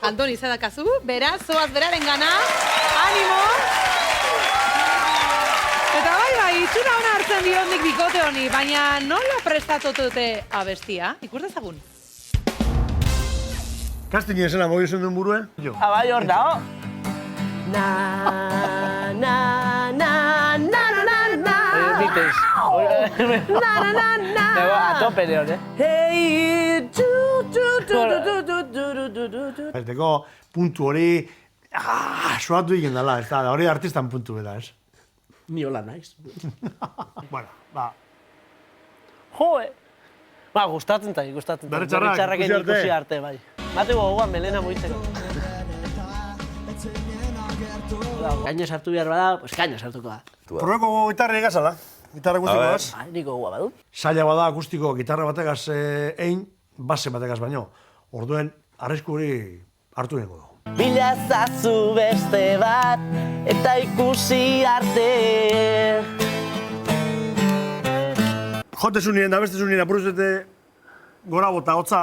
Andoni zadakazu, beraz, zoaz beraren gana, animo! Eta bai, itxura hona hartzen diot nik bikote honi, baina nola prestatotute abestia? Ikus dezagun. Kastini esena mogi zen duen burue? Bai, hor dago. A tope neon, Hey, Deko puntu hori, soatu egin dela, ez da, hori artistan puntu beda, ez? Ni hola naiz. Bueno, ba. Joe! Ba, gustatzen zait. Berri txarrak, ikusi arte, bai. Bate gogoan, melena moitzeko. Gaino sartu behar bada, pues gaino sartuko da. Probeko gitarra egazala, gitarra akustikoaz. Niko gogoa badut. Saila bada akustiko gitarra bategaz egin, base bategaz baino. Orduen, arrisku hori hartu nengo dugu. Bila zazu beste bat, eta ikusi arte. Jotezu nien da bestezu nien apuruzete gora bota hotza,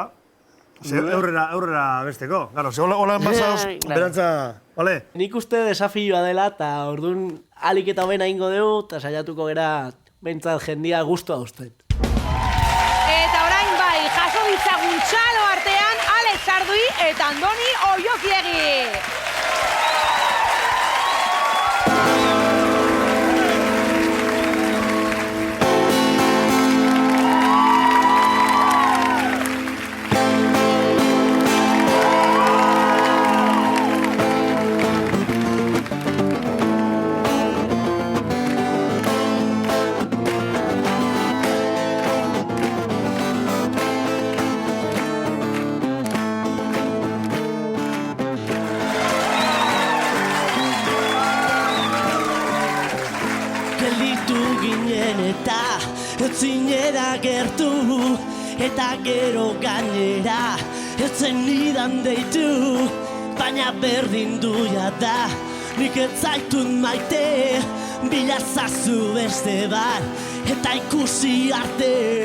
aurrera besteko. Garo, ze hola enbazauz, berantza, bale? Nik uste desafioa dela, eta orduan alik eta hoben egingo dugu, eta saiatuko gera behintzat jendia guztua usten. Eta orain bai, jaso ditzagun txalo artean, Alex Ardui eta Andoni Oiokiegi. Zinera gertu eta gero gainera etzen nidan deitu, baina berdin duia da nik ez zaitut maite, bila zazu beste bat eta ikusi arte.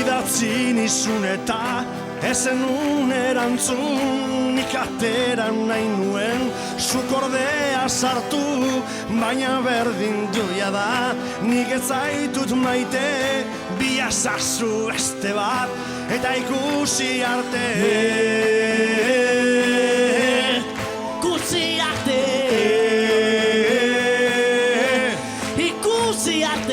Idatzi nizun eta ezen nun erantzun, nik atera nahi nuen, zuk ordea sartu, baina berdin duia da, nik ez zaitut maite, bila zazu beste bat, eta ikusi arte. Ikusi arte. Ikusi arte.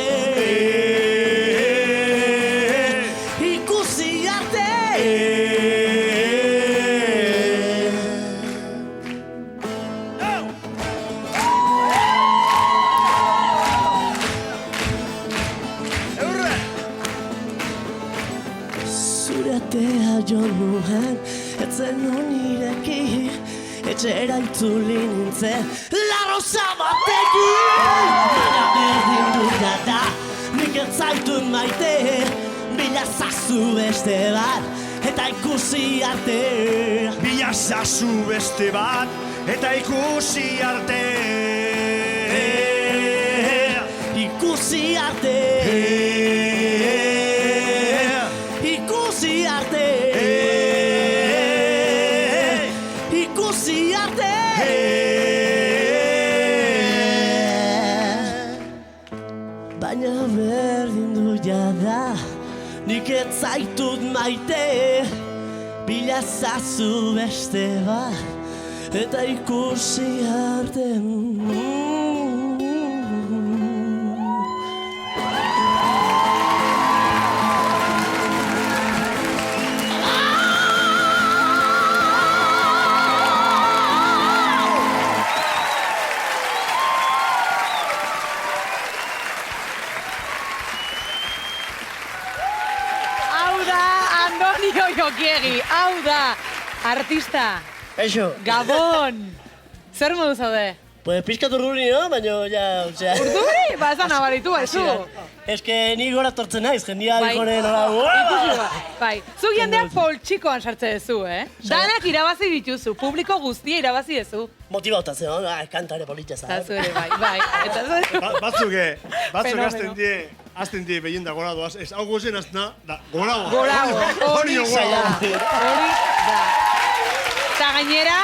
Etzen onireki, etxera itzuli nintzen, larroza batekin. Baina berdin duia da, nik ez zaitut maite, bila zazu beste bat, eta ikusi arte. Bila zazu beste bat, eta ikusi arte. Ikusi arte. Ikusi arte. Ikusi arte. Baina berdin duia da, nik ez zaitut maite, bila zazu beste bat, eta ikusi arte. Oiokiegi, hau da, artista. Eixo. Gabon. Zer modu zaude? Pues pizkat urduri, no? Baina, ja, osea... Urduri? Ba, ez da nabaritu, ezu. Ez que ni gora tortzen naiz, jendia dikoren hola... Bai, zu jendeak poltsikoan sartze duzu, Danak irabazi dituzu, publiko guztia irabazi duzu. Motibautatzen, no? Kantare politxeza. Eta zure, bai. Batzuk azten die behienda gora doaz, ez hau gozen aztena, da, gorago. Hori da. Eta gainera,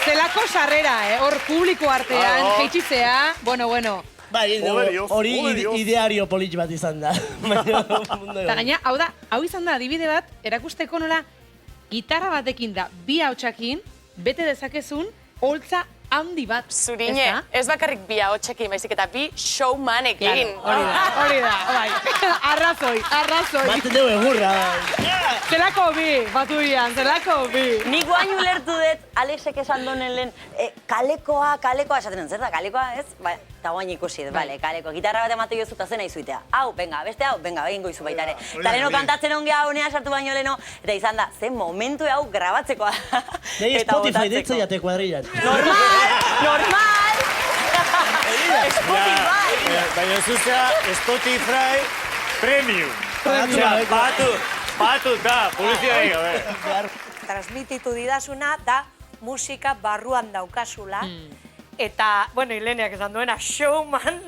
zelako sarrera, hor publiko artean, jeitxizea, bueno. Bai, hori ideario polit bat izan da. Eta gaina, hau izan da, adibide bat, erakusteko nola gitarra batekin da bi hautsakin, bete dezakezun, holtza handi bat. Zurine, ez bakarrik bi ahotsekin, baizik eta bi showmanekin. Hori da, bai. Arrazoi. Baten dugu egurra. Zelako bi, batuian, zelako bi. Nik guain ulertu dut, Alexek esan donen lehen, kalekoa, esaten zer da, kalekoa, ez? Ba, eta guain ikusi dut, bale, kalekoa. Gitarra bat emate jozu eta zena izuitea. Hau, venga, beste hau, venga, egingo izu baita ere. Eta leheno kantatzen ongea honea sartu baino leheno, eta izan da, zen momentu hau grabatzekoa. Nei Spotify ditza jate kuadrillan. Normal! Spotify! Baina zuzea, Spotify Premium. Batu, da, publizidari gabe. Transmititu didazuna da musika barruan daukazula. Eta, bueno, Ileneak esan duena, showman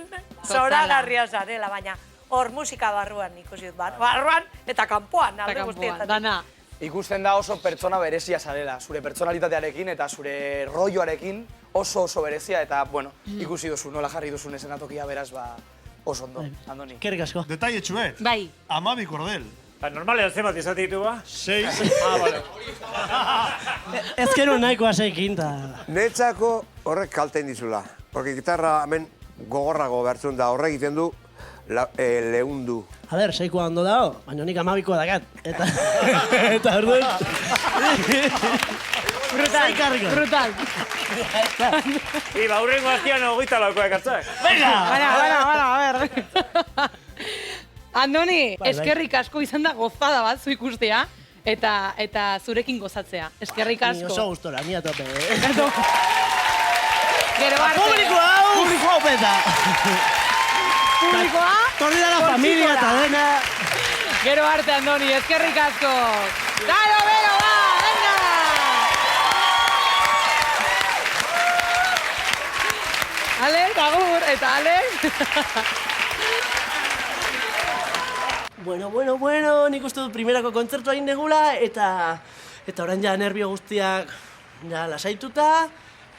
zoragarria zarela, baina hor musika barruan ikusi dut. Barruan eta kanpoan, alde guztietan. Ikusten da oso pertsona berezia zarela, zure pertsonalitatearekin eta zure rolloarekin oso berezia eta, bueno, ikusi duzu, nola jarri duzun esenatokia beraz, ba, oso ondo, Andoni. Kerrik asko. Detalle txuet. Bai. 12 kordel. Normalean zenbat izate ditu ba? 6. Bale. Ezkero nahikoa zeikin, eta... Netzako horrek kalten dizula. Porque gitarra hemen gogorrago bertzun da, horrek egiten du lehundu. A ber, 6koa ondo dago, baina nik 12koa dakat. Eta orduan... Brutal. Iba, hurrengo hastian 24 ekartzak. Venga! Bara, a ber. Andoni, eskerrik asko izan da gozada bat zu ikustea, eta zurekin gozatzea. Eskerrik asko. Ni oso gustora, ni atope. Gero arte. Publikoa peta. Publikoa? Torri da la familia eta dena. Gero arte, Andoni, eskerrik asko. Dalo, bero, ba, venga! Alex, agur, eta Alex. Bueno, nik uste dut primerako kontzertua egin degula, eta orain ja nervio guztiak ja lasaituta,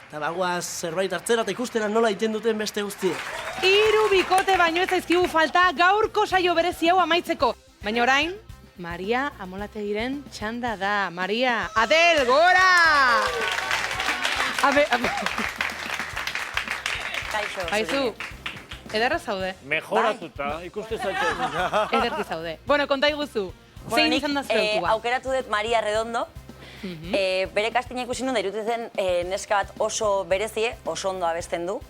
eta bagoaz zerbait hartzera eta ikustera nola egiten duten beste guztiek. 3 bikote baino ez zaizkigu falta gaurko saio berezi hau amaitzeko. Baina orain, Maria Amolategiren txanda da. Maria, Adel, gora! Kaixo. Ederra zaude. Mejoratuta, ikuste zaitu. Ederki zaude. Bueno, konta iguzu. Zein izan da zertua? Aukeratu dut Maria Redondo. Bere kastina ikusi nun da iruditzen neska bat oso berezie, oso ondo abesten du.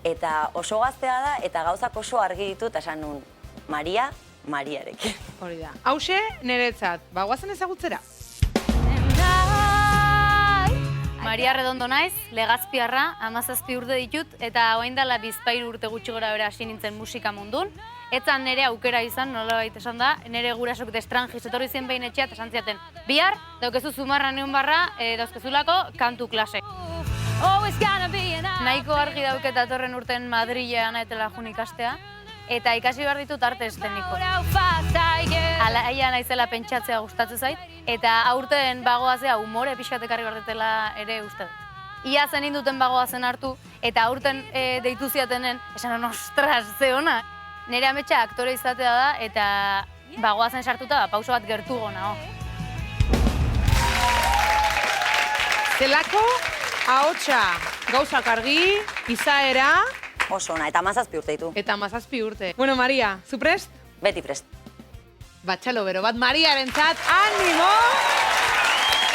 Eta oso gaztea da, eta gauzak oso argi ditu, eta esan nun Mariarekin. Hori da. Hauxe, niretzat, bagoazen ezagutzera. Maria Redondo naiz, Legazpiarra, 17 urte ditut, eta orain dela 2 urte gutxi gora bera hasi nintzen musika mundun. Etzan nire aukera izan, nolabait esan da, nire gurasok destranjiz etorri zen behin etxea, eta esan ziaten, bihar, daukezu Zumarra neun barra, dauzkezulako kantu klase. Nahiko argi dauket datorren urten Madrilean etela jun ikastea, eta ikasi behar ditut arte esteniko. Alaia naizela pentsatzea gustatzen zait, eta aurten bagoazea umore pixkatekarri behar ere uste dut. Ia zen induten bagoazen hartu, eta aurten deitu ziatenen, esan ostras, ze ona. Nire ametsa aktore izatea da, eta bagoazen sartuta pauso bat gertu gona. Zelako ahotsa gauzak argi, izaera... Oso ona, eta 17 urte ditu. Eta 17 urte. Bueno, Maria, zu prest? Beti prest. Batxalo bero bat, Mariarentzat, animo!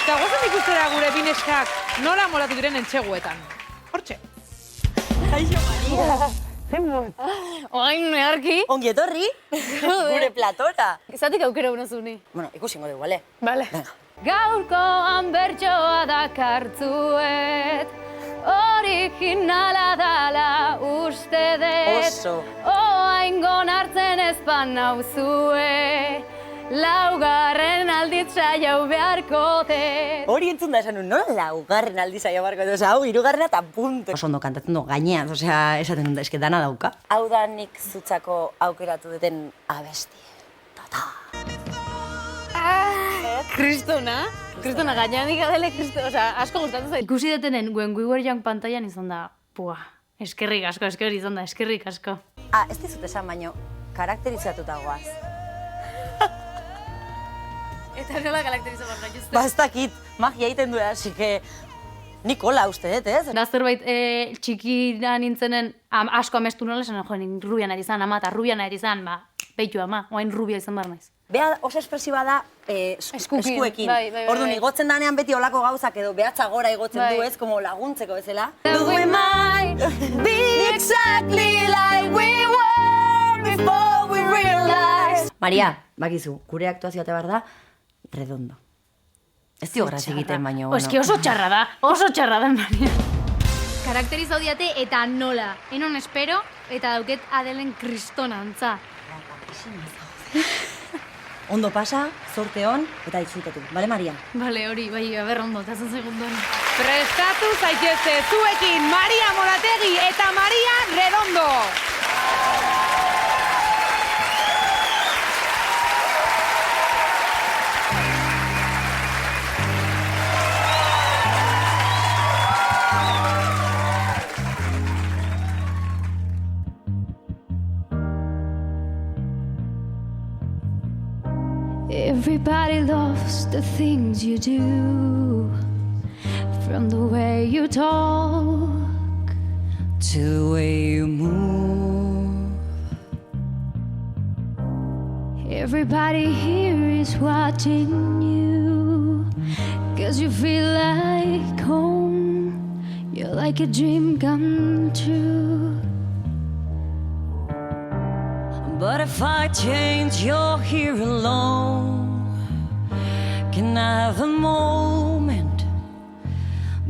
Eta gozen ikustera gure bineskak nola molatu diren entxeguetan. Hortxe. Kaixo, Maria. Zenbot. Oain neharki. Ongi etorri. Gure platora. Izatik aukera unozuni. Bueno, ikusingo dugu, bale? Bale. Gaurkoan bertsoa dakartzuet, originala dala uste dut. Oso. Oaingon hartzen ezpan nauzue, laugarren alditza jau beharko dut. Hori entzun da esan nola laugarren alditza jau beharko dut, hau, hirugarrena eta punto. Oso ondo kantatzen du gainean, esaten dut, eske dana dauka. Hau da nik zutzako aukeratu duten abesti. Kristona? Kristona gainean ikadele, asko gustatzen zait. Ikusi detenen, When We Were Young pantailan izan da, eskerrik asko, izan da, eskerrik asko. Ez dizut esan baino, karakterizatuta goaz. Eta nola karakterizo behar gaituzte? Ba, ez dakit, magia egiten du, así que... Nik hola uste, ez? Da zerbait txikira nintzenen asko amestu nola, esan joan, rubian ari zan, ama, eta rubian ari zan, ba, beitu ama, oain rubia izan behar naiz. Bea oso espresiba da eskuekin. Orduan, igotzen danean beti olako gauzak edo behatza gora igotzen du ez, como laguntzeko bezala. We might be exactly like we were before we realized. Maria, bakizu, gure aktuazioa behar da, redondo. Ez dio graz egiten, baina... Eski oso txarra da, Maria. Karakterizau diate eta nola. Enon espero eta dauket Adelen kristona antza. Ondo pasa, zorte hon, eta disfrutatu. Bale, Maria? Bale, hori, bai, ondo, eta zen segundoan. Prestatu zaitezte zuekin Maria Morategi eta Maria Redondo. Everybody loves the things you do, from the way you talk to the way you move. Everybody here is watching you, 'cause you feel like home. You're like a dream come true. But if I change, you're here alone. Can I have a moment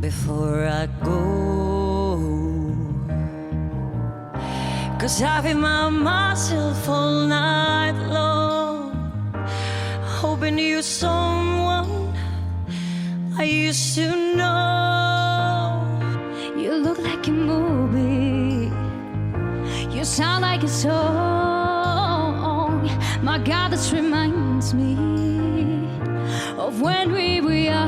before I go? 'Cause I've been by myself all night long, hoping you're someone I used to know. You look like a movie, you sound like a song. My God, this reminds me of when we were young.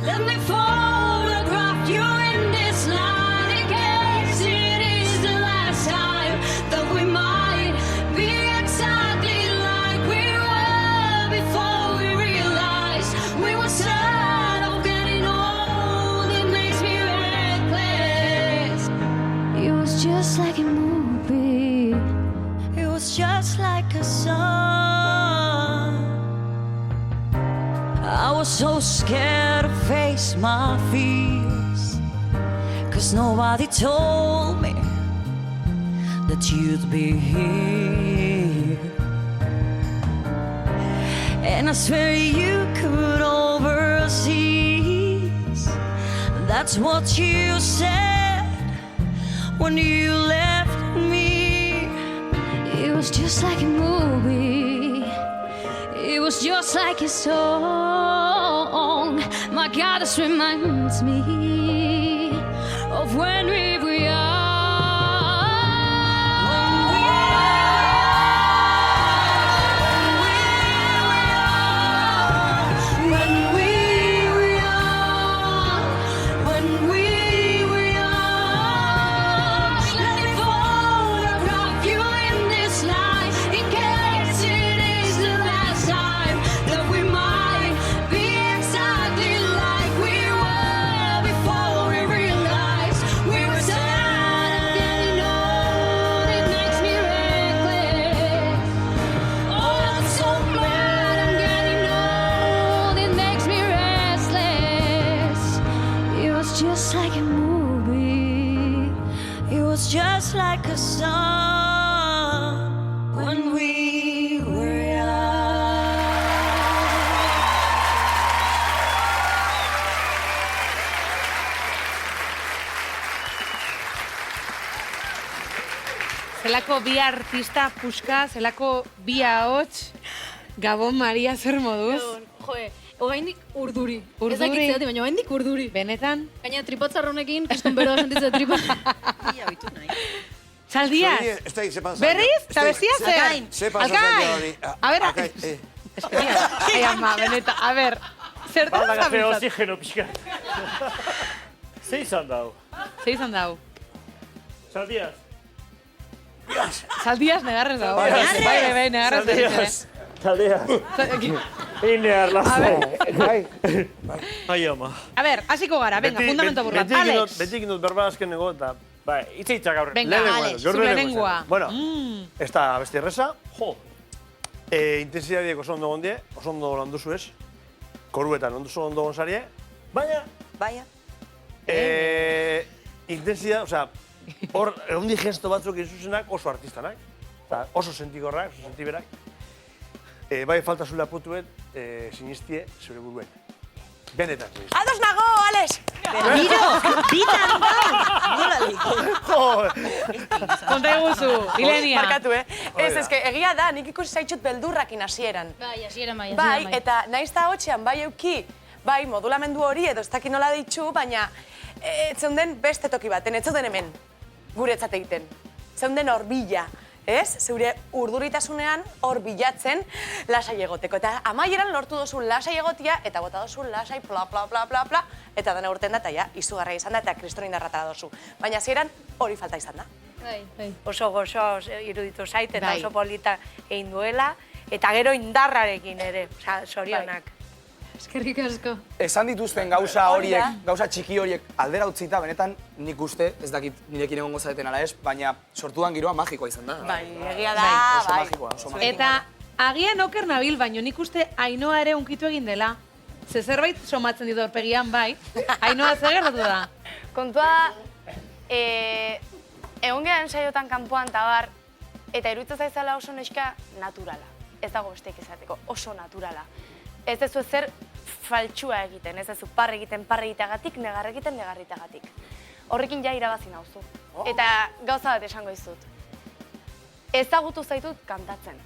Let me photograph you in this light, in case it is the last time that we might be exactly like we were before we realized we were sad of getting old. It makes me reckless. It was just like a movie. It was just like a song. I was so scared to face my fears, 'cause nobody told me that you'd be here. And I swear you could overseas. That's what you said when you left me. It was just like a movie. It was just like a song. My God, this reminds me of when we were young. Just like a movie. It was just like a song when we were young. Zelako bi artista puska, zelako bi ahots. Gabon, Maria, zer moduz? Joe, oraindik urduri. Urduri? Ez dakit zeatik, baina oraindik urduri. Benetan? Gaina tripotzarronekin, kriston beroa sentitzen tripa. Txaldiaz? Berriz? Eta bestia zer? Alkain! A ber, ai, ama, beneta, a ber, zertan Baldagaze zabiltzat? oxigeno pixka. Ze izan dau? Ze izan dau? Txaldiaz? Zaldiaz negarrez dago. Bai, Bai, negarrez dago. Taldea. Inear, lasai. Ai, ama. A ber, hasiko gara, venga, fundamento burlat. Alex. Beti egin dut berba azkenengo eta... Bai, itzitzak aurre. Venga, Alex, zure lengua. Bueno, ez da besti erreza. Intensidadiek oso ondo gondie, oso ondo landuzu ez. Koruetan oso ondo gonzarie. Baina... Baina. Intensidad, osea, hor, egundi gesto batzuk izuzenak oso artistanak. Oso sentikorrak, oso sentiberak. Bai, falta zule aputuet, sinistie zure buruen. Benetan. Ados nago, Alex! Miro, bitan da! Nola dik? Konta eguzu, Ilenia. Barkatu, Ez, egia da, nik ikusi zaitxut beldurrakin hasieran. Bai, hasieran bai. Bai, eta naiz da hotxean, bai euki, bai, modulamendu hori edo ez dakit nola ditxu, baina zeunden beste toki baten, ez zeuden hemen, guretzat egiten. Zeunden hor bila, ez? Zeure urduritasunean hor bilatzen lasai egoteko. Eta amaieran lortu dozu lasai egotia, eta bota dozu lasai pla, pla, pla, pla, pla, eta dena urten da, eta ja, izugarra izan da, eta kriston indarratara dozu. Baina hasieran hori falta izan da. Oso gozo iruditu zait, eta oso polita egin duela, eta gero indarrarekin ere, zorionak. Eskerrik asko. Esan dituzten gauza horiek, gauza txiki horiek aldera utzita, benetan nik uste, ez dakit nirekin egongo zareten ala ez, baina sortuan giroa magikoa izan da. Bai, egia da, Oso magikoa, oso magikoa. Eta agian oker nabil, baino nik uste Ainoa ere unkitu egin dela. Ze zerbait somatzen ditu aurpegian, bai. Ainoa zer gertatu da? Kontua, egon gehan saiotan kanpoan tabar, eta iruditzen zaizala oso neska naturala. Ez dago besteik izateko, oso naturala. Ez dezu ezer faltsua egiten, ez dezu parre egiteagatik, negar egiten negarritagatik. Horrekin ja irabazi nauzu. Eta gauza bat esango izut. Ezagutu zaitut kantatzen.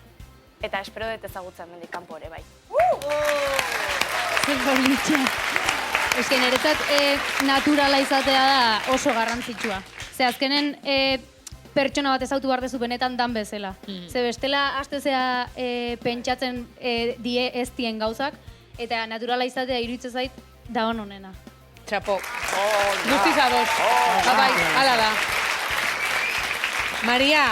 Eta espero dut ezagutzen mendik kanpo ere bai. Zer bolitxe. Ez que niretzat naturala izatea da oso garrantzitsua. Ze azkenen pertsona bat ezautu behar dezu benetan dan bezala. Ze bestela hastezea pentsatzen die ez dien gauzak, eta naturala izatea iruditzen zait da honena. Txapo. Guztiz ados. Bai, hala da. Maria,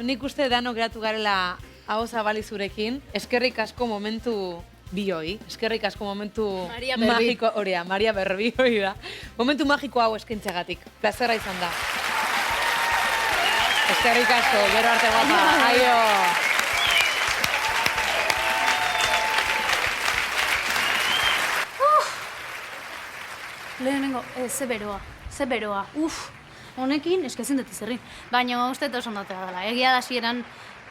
nik uste danok geratu garela hau zabali zurekin. Eskerrik asko momentu bioi. Eskerrik asko momentu magiko horia. Maria Berbi hori da. Momentu magiko hau eskaintzagatik. Plazera izan da. Eskerrik asko, gero arte guapa. Aio! Lehenengo, ze beroa. Honekin, eskezin dut izerrin. Baina uste oso ondotea dela. Egia da hasieran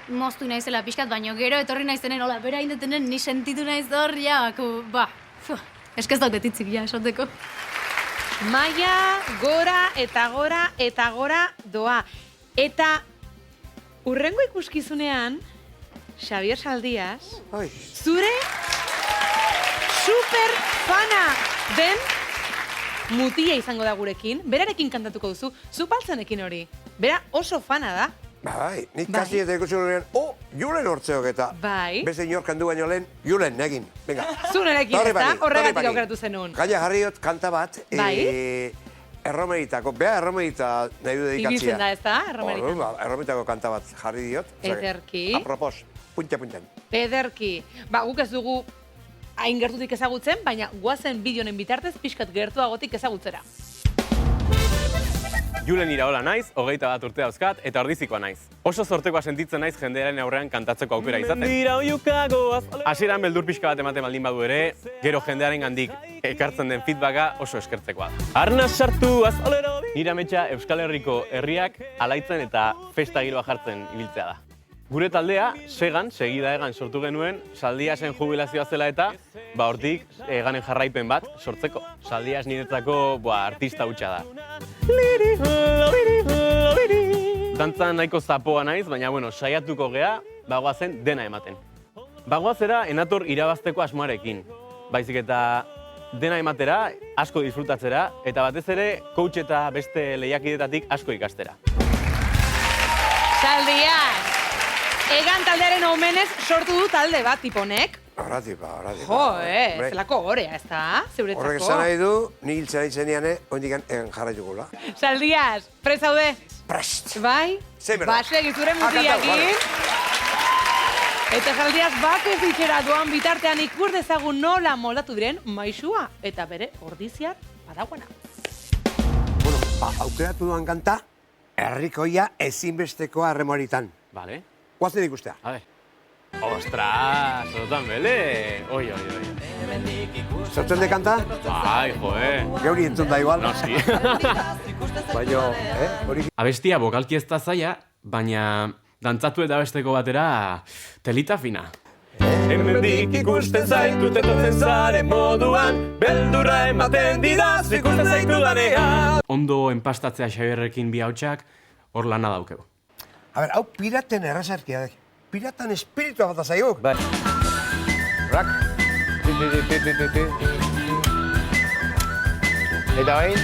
moztu naizela pixkat, baina gero etorri naizenen, hola, bera indetenen, ni sentitu naiz hor, ja, eskez dauket hitzik, ja, esateko. Maia, gora eta gora eta gora doa. Eta urrengo ikuskizunean, Xabier Saldias, zure super fana den mutia izango da gurekin, berarekin kantatuko duzu, zu baltzenekin hori. Bera oso fana da. Bai, nik kasi eta ikusi horrean, Julen hortzeok eta beste inor kandu baino lehen, Julen, negin. Venga. Zu nerekin, eta horregatik aukeratu zenun. Gaina jarriot kanta bat, Erromeritako, erromerita nahi du dedikatzea. Ibiltzen da ez da, erromerita. Erromeritako kanta bat jarri diot. Ederki. Apropos, punta-puntan. Ederki. Guk ez dugu hain gertutik ezagutzen, baina guazen bideonen bitartez pixkat gertuagotik ezagutzera. Julen Iraola naiz, 21 urte dauzkat, eta ordizikoa naiz. Oso zortekoa sentitzen naiz jendearen aurrean kantatzeko aukera izaten. Hasieran beldur pixka bat ematen baldin badu ere, gero jendearen gandik ekartzen den feedbacka oso eskertzekoa da. Arnaz sartu azalero! Nire ametsa Euskal Herriko herriak alaitzen eta festa giroa jartzen ibiltzea da. Gure taldea, Segan, segida egan sortu genuen, Saldiasen jubilazioa zela eta, hortik eganen jarraipen bat sortzeko. Saldias niretzako artista hutsa da. Dantzan nahiko zapoa naiz, baina saiatuko gea, bagoazen dena ematen. Bagoazera enator irabazteko asmoarekin, baizik eta dena ematera, asko disfrutatzera, eta batez ere, coach eta beste lehiakidetatik asko ikastera. Saldias! Egan taldearen omenez sortu du talde bat, tiponek. Horatipa. Jo, zelako gorea, ez da? Zeuretzako. Horrek esan nahi du, ni hiltzen aitzenean, oindikan egan jarraituko. Saldias, prest zaude? Prest. Bai? Zein berda. Basegi zure mutiakin. Eta Saldiaz bakez itxera doan bitartean ikus dezagun nola moldatu diren maisua eta bere ordiziar badagoena. Bueno, aukeratu duan kanta, herrikoia ezinbestekoa Erremoritan. Vale. Guazen ikustea. A ver. Ostras, otan bele. Oi. Zertzen de kanta? Bai, Geuri entzun da igual. Noski. Baina, hori... Abestia bokalki ez da zaila, baina dantzatu eta besteko batera telita fina. Hemendik ikusten zaitut etortzen zaren moduan, beldurra ematen didaz ikusten zaitu danean. Ondo enpastatzea Xabierrekin bi hautsak, hor lana daukegu. A ber, hau piraten errazarkia da. Piratan espiritua bat zaiguk. Bai. Rak. Eta bain?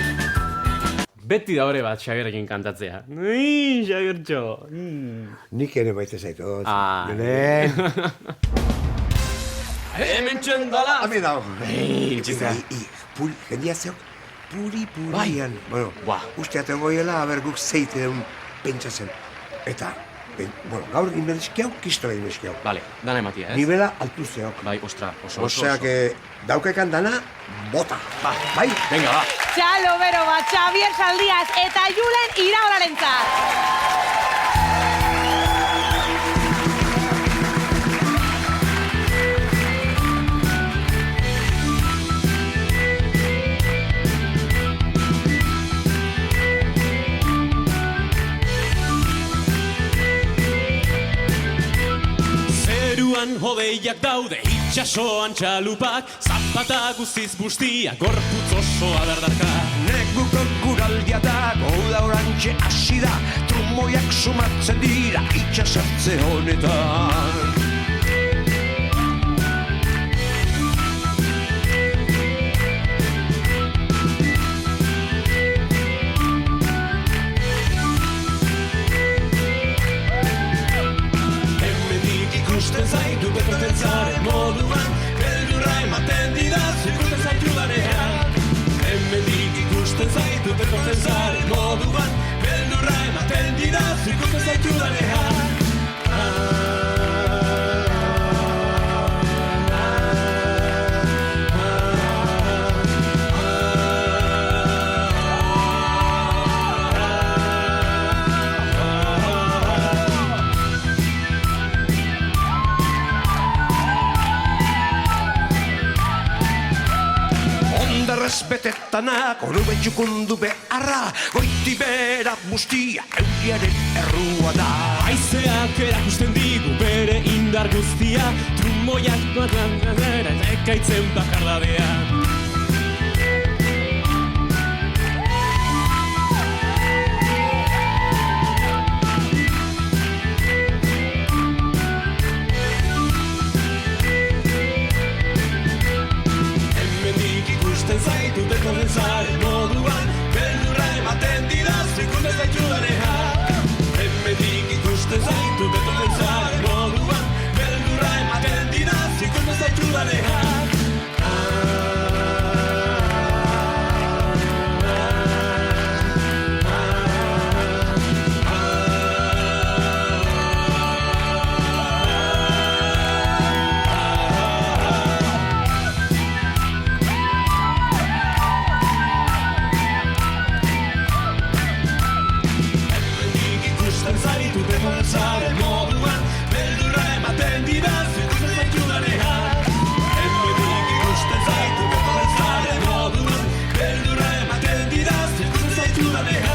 Beti da hori bat Xabierrekin kantatzea. Xabiertxo. Nik ere maite zaitut. Belen. Hemen txendala. Hami dago. Txizea. Jendia zeok, puri-purian. Bueno, usteaten goiela, aber guk zeite deun pentsatzen. Eta, bueno, gaur inbedizkiau, kistola inbedizkiau. Vale, dana ematia, ez? Nibela altu zeok. Bai, ostra, oso. Osea, que daukekan dana, bota. Bai? Venga, ba. Txalo bero bat, Xabier Saldiaz eta Julen Iraolarentzat. Zeruan hodeiak daude, itxasoan txalupak, zapata guztiz bustia, gorputz osoa dardarka. Neguko guraldia da, goda orantxe hasi da, trumoiak sumatzen dira, itxasartze honetan. Ikusten zaitu bekoten zaren moduan, beldurra ematen didaz ikusten zaitu danean. Hemendik ikusten zaitu bekoten zaren moduan, beldurra ematen didaz ikusten zaitu danean. Bezbetetanak, orube txukundu beharra, goiti bera bustia, euriaren errua da. Haizeak erakusten digu bere indar guztia, trumoiak bat ekaitzen bakardadea. Zaitu bekoten zaren moduan, beldurra ematen didaz ikusten zaitu danean. Hemendik ikusten zaitu bekoten zaren moduan, beldurra ematen didaz ikusten zaitu danean. Zaren moduan, beldurra ematen didaz ikusten zaitu danean. Hemendik ikusten zaitu bekoten zaren moduan, beldurra ematen didaz ikusten zaitu danean.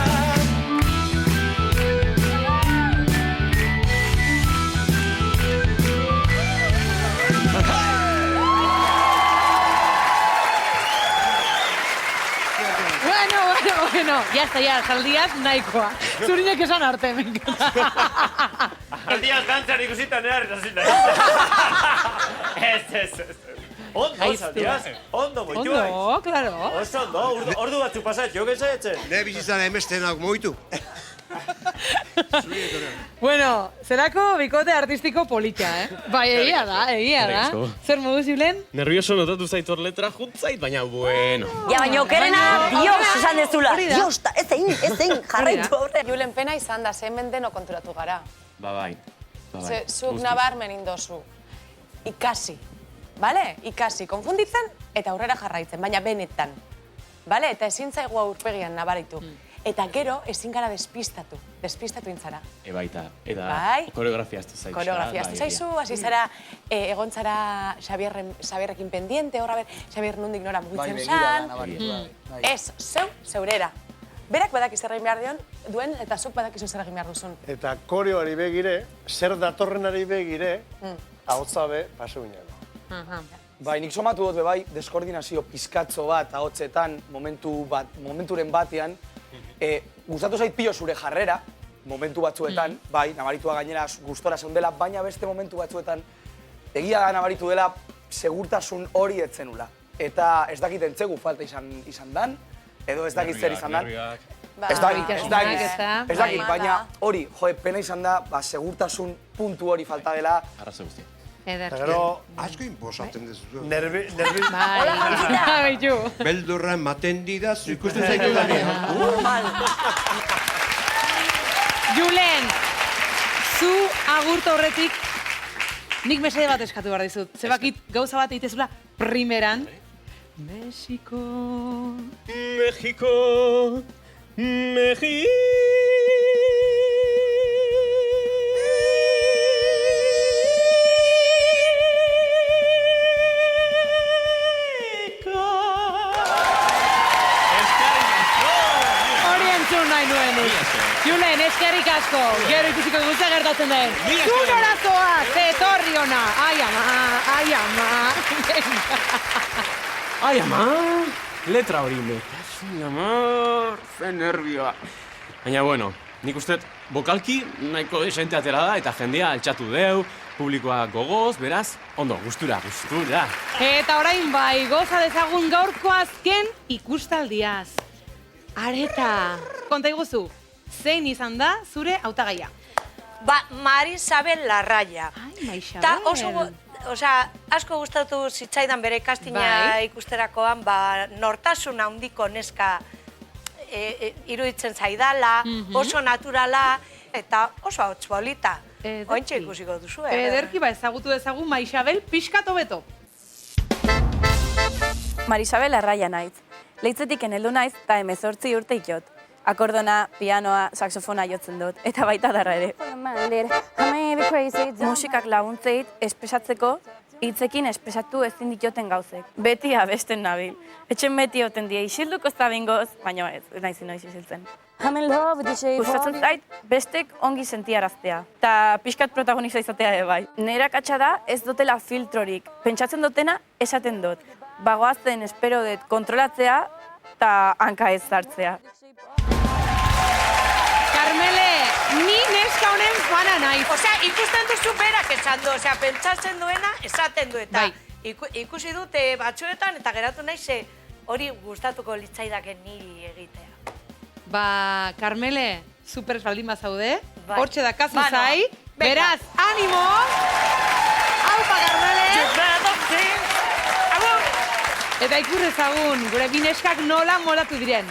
Bueno, ya, Saldiaz nahikoa. Zurinek esan arte, me encanta. Saldiaz dantzan ikusitan erarri zazita. Ez. Ondo, Saldiaz. Ondo, moitu bai. Ondo, claro. Oso ondo, ordu batzu pasat, jo gezatzen. Ne bizitzan emestenak moitu. Bueno, zerako bikote artistiko politxa, Bai, egia da. Zer modu ziulen? Nervioso notatu zait hor letra juntzait, baina bueno. Ja, baina okerena, Dios esan dezula. Dios, ez zein, jarraitu horre. Julen pena izan da, hemen deno konturatu gara. Ba bai. Ze, zuk nabarmen indozu. Ikasi, bale? Ikasi, konfunditzen eta aurrera jarraitzen, baina benetan. Bale? Eta ezin zaigu aurpegian nabaritu. Eta gero ezin gara despistatu intzara. Baita, eta Bai. koreografia aztu zaizu. Koreografia aztu zaizu, hasi zara, egon zara Xabierrekin pendiente, horra Xabier nondik nora mugitzen zan. Ez, zeurera. Berak badaki zer egin behar duen, eta zuk badakizu zer egin behar duzun. Eta koreoari begire, zer datorrenari begire, ahotza be, pasu ginen. Bai, nik somatu dut bai, deskoordinazio pizkatzo bat ahotsetan, momenturen batean, gustatu zait pilo zure jarrera, momentu batzuetan, bai, nabaritua gainera gustora zeundela, baina beste momentu batzuetan, egia da nabaritu dela, segurtasun hori etzenula. Eta ez dakit entzegu falta izan dan, edo ez dakit zer izan dan. Ez dakit, baina hori, pena izan da, segurtasun puntu hori falta dela. Arrazo guztia. Eta gero, asko inposatzen dezu. Bai, beldurra ematen didazu, ikusten zaitu danean. Julen, zu agurtu horretik, nik mesede bat eskatu behar dizut. Zebakit gauza bat egitezula primeran. México. México. México. Julen, eskerrik asko, gero ikusiko guztia gertatzen den. Zun orazoa, zetorri ona. Ai ama, ai ama. Ai ama, letra hori me. Ai ama, ze nervioa. Baina bueno, nik uste bokalki nahiko desente atera da eta jendea altxatu deu, publikoa gogoz, beraz, ondo, gustura. Eta orain bai, goza dezagun gaurko azken ikustaldiaz. Areta, konta iguzu, zein izan da zure hautagaia? Mari Isabel Larraia. Ai, Maixabel. Ta asko gustatu zitzaidan bere kastina ikusterakoan, nortasun handiko neska iruditzen zaidala, oso naturala, eta oso hotz bolita. Ointxe ikusiko duzu, Ederki ezagutu dezagun Maixabel pixkat hobeto. Mari Isabel Larraia naiz. Leitzetik eneldu naiz eta 18 urte ikot. Akordona, pianoa, saxofona jotzen dut, eta baita darra ere. Musikak laguntzeit espesatzeko, hitzekin espesatu ezin ditoten gauzek. Beti abesten nabil. Etxen beti oten die isilduko zabingoz, baina ez naiz inoiz isiltzen. Gustatzen zait, bestek ongi sentiaraztea. Eta pixkat protagonista izatea ere bai. Nera katxa da ez dutela filtrorik. Pentsatzen dutena esaten dut. Bagoazen espero dut kontrolatzea eta hanka ez zartzea. Carmele, ni neska honen fana naiz. Ikusten duzu berak esan du, pentsatzen duena esaten du eta ikusi dute batzuetan eta geratu naiz hori gustatuko litzaidaken niri egitea. Carmele, super baldin bazaude, hortxe da kasu zai, beraz, animo! Aupa, Carmele! Eta ikur ezagun, gure bineskak nola molatu diren.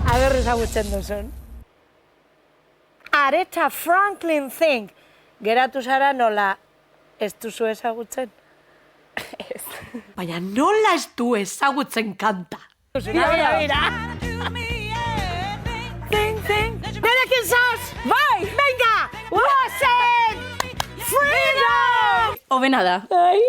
Aber ezagutzen duzun. Aretha Franklin Think. Geratu zara nola ez duzu ezagutzen? Ez. Baina nola ez du ezagutzen kanta? Mira. Think, think. Nerekin zaz! Bai, venga! Oazen! Freedom! Hobena da. Ai,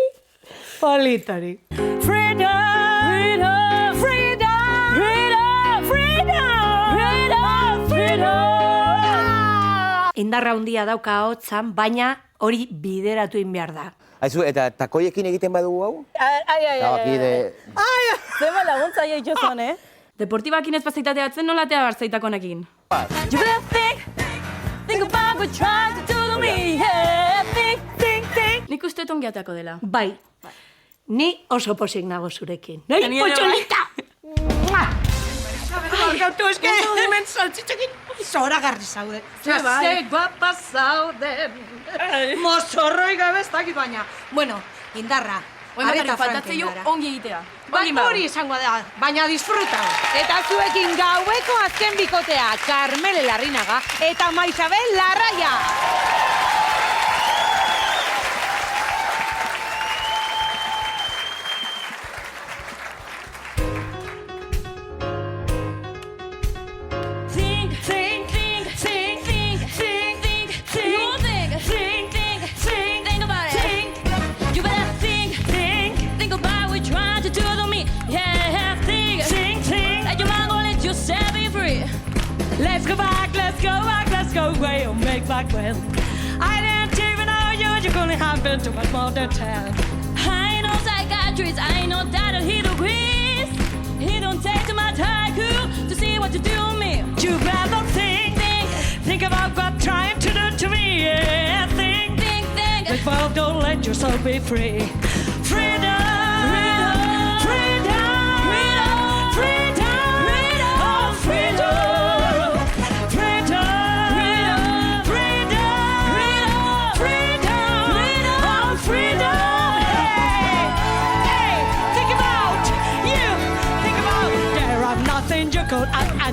politari. Freedom! Freedom! Freedom! Freedom! Freedom! Freedom! Indarra handia dauka hotzan, baina hori bideratu egin behar da. Aizu, eta takoiekin egiten badugu hau? Ai, zema laguntza jaitxo zon, Deportibakin ez bazaitateatzen nolatea barzaitakonekin. You better think about what trying to do to me, think. Nik uste ongiateako dela. Bai, ni oso posik nago zurekin. Nahi, potxolita! Barkatu, eske... Hemen saltzitzekin zoragarri zaude. Ze guapa zaude. Mozorroi gabe ez dakit baina. Bueno, indarra. Areta faltatzei ongi egitea. Hori izango da, baina disfruta. Eta zuekin gaueko azken bikotea, Carmele Larrinaga eta Maixabel Larraia. just go away or make back well. I didn't even know you're gonna happen too much more than 10. I ain't no psychiatrist, I ain't no doctor, he agrees. He don't take too much haiku to see what you do to me. You better think about what trying to do to me. Yeah, think. Like, well, don't let yourself be free. Freedom.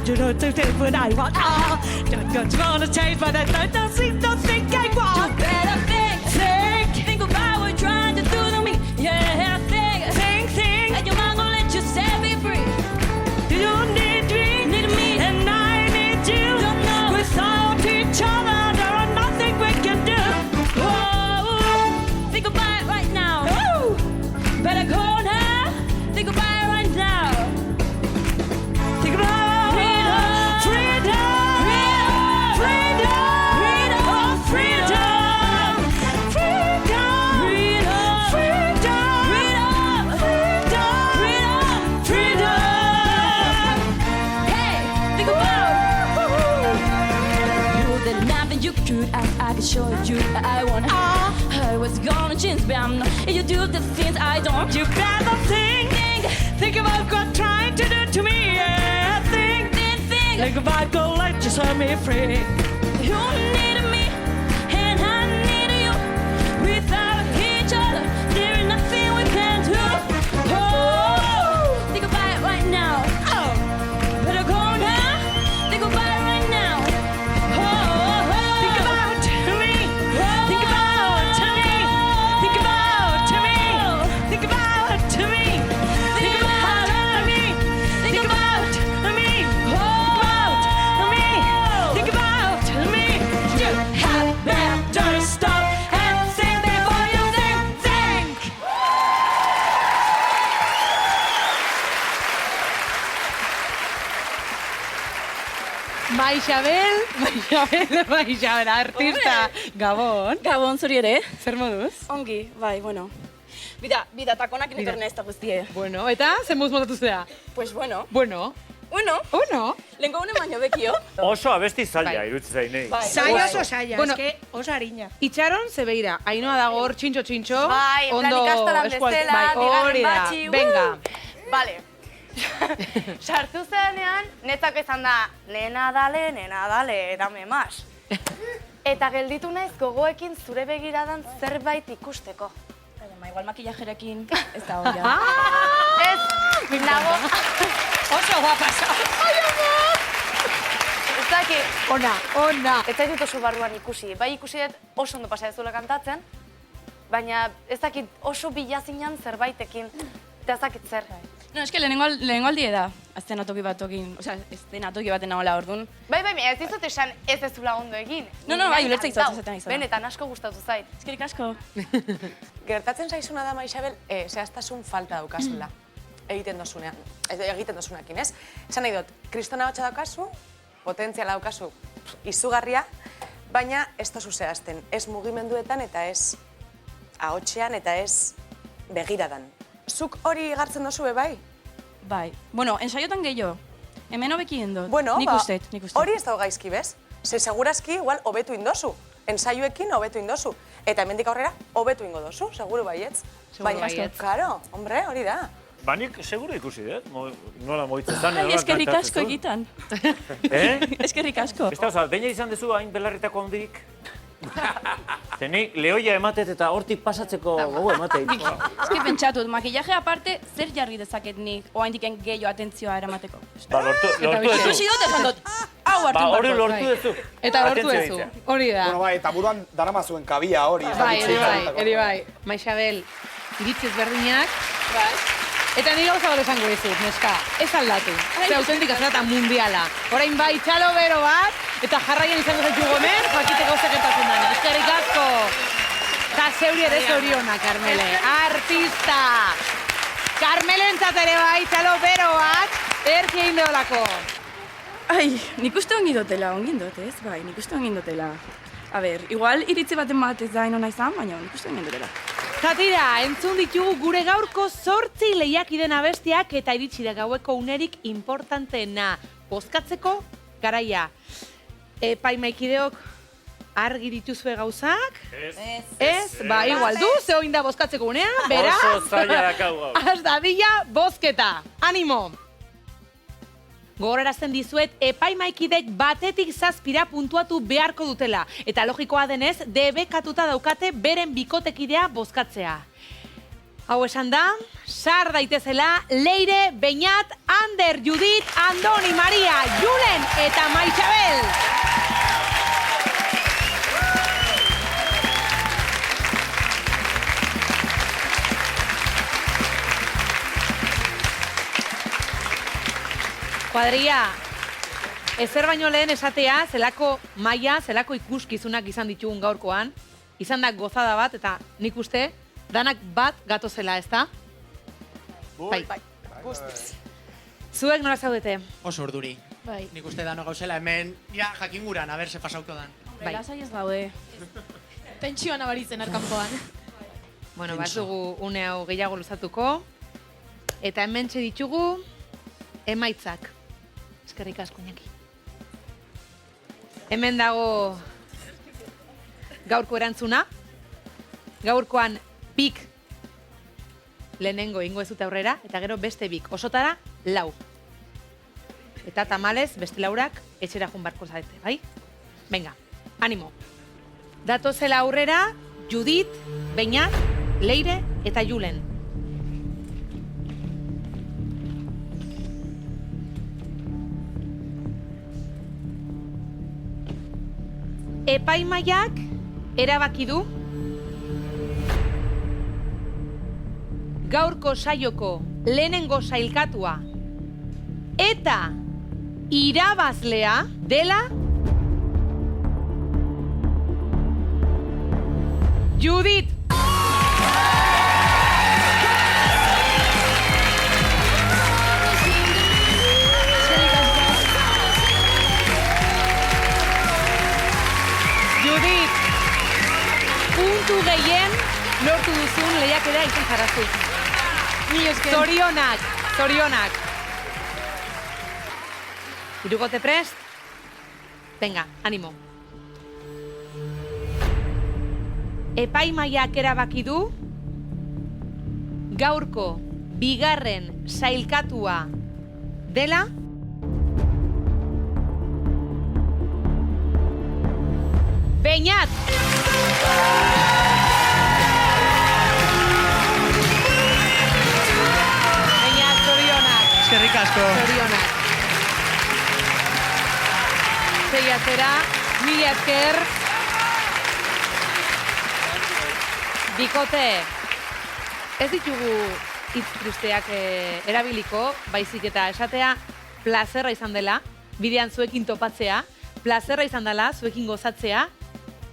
You don't think what I want. Don't wanna change, but I don't think I want. You better think about what you're trying to do to me. Yeah, think. And your mind gonna let you set me free. You need me, and I need you. Without each other, there are nothing we can do. Oh, think about it right now. Oh, better go now. Think about it right now. Think about. I can show you I want. I was gonna change, but I'm not. You do the things I don't. You better think about what trying to do to me. Yeah, think. Think about go let you set me free. You need me, and I need you. Without each other, there is nothing we can do. Oh, think about it right now. Oh, better go now. Think about it right now. Maixabel, artista. Gabon. Gabon, zuri ere. Zer moduz? Ongi, bai, bueno. Bida takonak netorne ez da guztie. Bueno, eta zen moduz montatu zea? Pues bueno. Bueno. Lehenko gune baino bekio. Oso abesti zaila, irutzi zainei. Zaila oso zaila, Bueno, eske oso harina. Itxaron, zebeira, Ainoa dago hor txintxo. Bai, en plan ikastolan bestela, hori da, venga. Vale. Sartu zenean, netzak izan da, nena dale, dame mas. Eta gelditu naiz gogoekin zure begiradan zerbait ikusteko. Igual makillajerekin ez da hori. Ez, nago. Oso guapa za. Ez daki. Ona. Ez zaitut oso barruan ikusi. Bai ikusi dut oso ondo pasa dezula kantatzen, baina ez dakit oso bilazinan zerbaitekin. Eta ez dakit zer. No, eske lehenengo aldie da, eszenatoki batokin, osea, eszenatoki baten nagoela orduan. Bai, ez dizut esan ez ezula ondo egin. No, bai, ulertza izatzen zaten izan. Benetan asko gustatu zait. Eskerik asko. Gertatzen zaizuna da, Maixabel, zehaztasun falta daukazula. Egiten dozunekin, ez? Esan nahi dut, kristona hotxa daukazu, potentziala daukazu izugarria, baina ez tozu zehazten. Ez mugimenduetan eta ez ahotxean eta ez begiradan. Zuk hori gartzen dozu, bai? Bai. Bueno, ensaiotan gehiago. Hemen hobeki indot. Bueno, nik ustet. Hori ez dago gaizki, bez? Ze segurazki igual hobetu indozu. Ensaioekin hobetu indozu. Eta hemendik aurrera hobetu ingo dozu, seguru baietz. Baietz. Karo, hombre, hori da. Banik seguru ikusi dut, nola moitzezan. Eskerrik asko egitan. Eskerrik asko. Ez da, oza, beina izan dezu hain belarritako handirik? Zenik lehoia ematet eta hortik pasatzeko gogo emateit. Eski pentsatut, makillaje aparte, zer jarri dezaket nik, oaindiken gehiago atentzioa eramateko. Ba, lortu ezu. Ikusi dut, esan dut, hau hartu barko. Ba, hori lortu ezu. Eta lortu ezu, hori da. Bueno, bai, eta buruan daramazuen kabia hori. Bai, bai. Maixabel, iritziz berdinak. Bai. Eta nire gauza bat esango dizut, neska, ez aldatu. Ze autentika zerata mundiala. Orain bai, txalo bero bat, eta jarraian izango zaitu gomen, jakiteko zekertatzen dana. Eskerrik asko. Eta zeuri ere zoriona, Carmele. Artista! Carmele entzat ere bai, txalo bero bat, erki egin deolako. Ai, nik uste ongin dotela, ez? Bai, nik uste ongin dotela. A ber, igual iritzi baten bat ez da inona izan, baina nik uste ongin dotela. Zatira, entzun ditugu gure gaurko 8 lehiakideen abestiak eta iritsi da gaueko unerik importanteena. Bozkatzeko garaia. Epaimaikideok argi dituzue gauzak? Ez? Ba, igual du, ze oin da bozkatzeko unea, beraz? Oso zaila dakau gaur. Az dadila bozketa. Animo! Gogorarazten dizuet, epaimaikidek batetik 7 puntuatu beharko dutela. Eta logikoa denez, debekatuta daukate beren bikotekidea bozkatzea. Hau esan da, sar daitezela Leire, Beñat, Ander, Judit, Andoni, Maria, Julen eta Maixabel. Kuadria, ezer baino lehen esatea, zelako maila, zelako ikuskizunak izan ditugun gaurkoan, izan da gozada bat, eta nik uste, danak bat gatozela, ezta? Bai. Guztiz. Zuek nola zaudete? Oso urduri. Bai. Nik uste dano gauzela hemen, ja, jakinguran, a ber, ze pasauko dan. Bai. Lasai ez gaude. Pentsioan abaritzen arkanpoan. Bueno, bat dugu une hau gehiago luzatuko, eta hemen ditugu emaitzak. Eskerrik asko, Iñaki. Hemen dago gaurko erantzuna. Gaurkoan bik lehenengo ingo ez dute aurrera, eta gero beste bik. Osotara, 4. Eta tamalez, beste 4ak etxera joan barko zarete, bai? Venga, animo. Datozela aurrera, Judit, Beñat, Leire eta Julen. Epaimaiak erabaki du gaurko saioko lehenengo sailkatua eta irabazlea dela Judit. Judit, puntu gehien lortu duzun lehiaketa izan zarazu. Zorionak, zorionak. Hirugote prest? Venga, animo. Epaimaiak erabaki du gaurko bigarren sailkatua dela Beñat! Beñat, zorionak. Eskerrik asko. Zorionak. Zeiatzera, mila esker. Bikote, ez ditugu hitz tristeak erabiliko, baizik eta esatea plazerra izan dela, bidean zuekin topatzea, plazerra izan dela, zuekin gozatzea,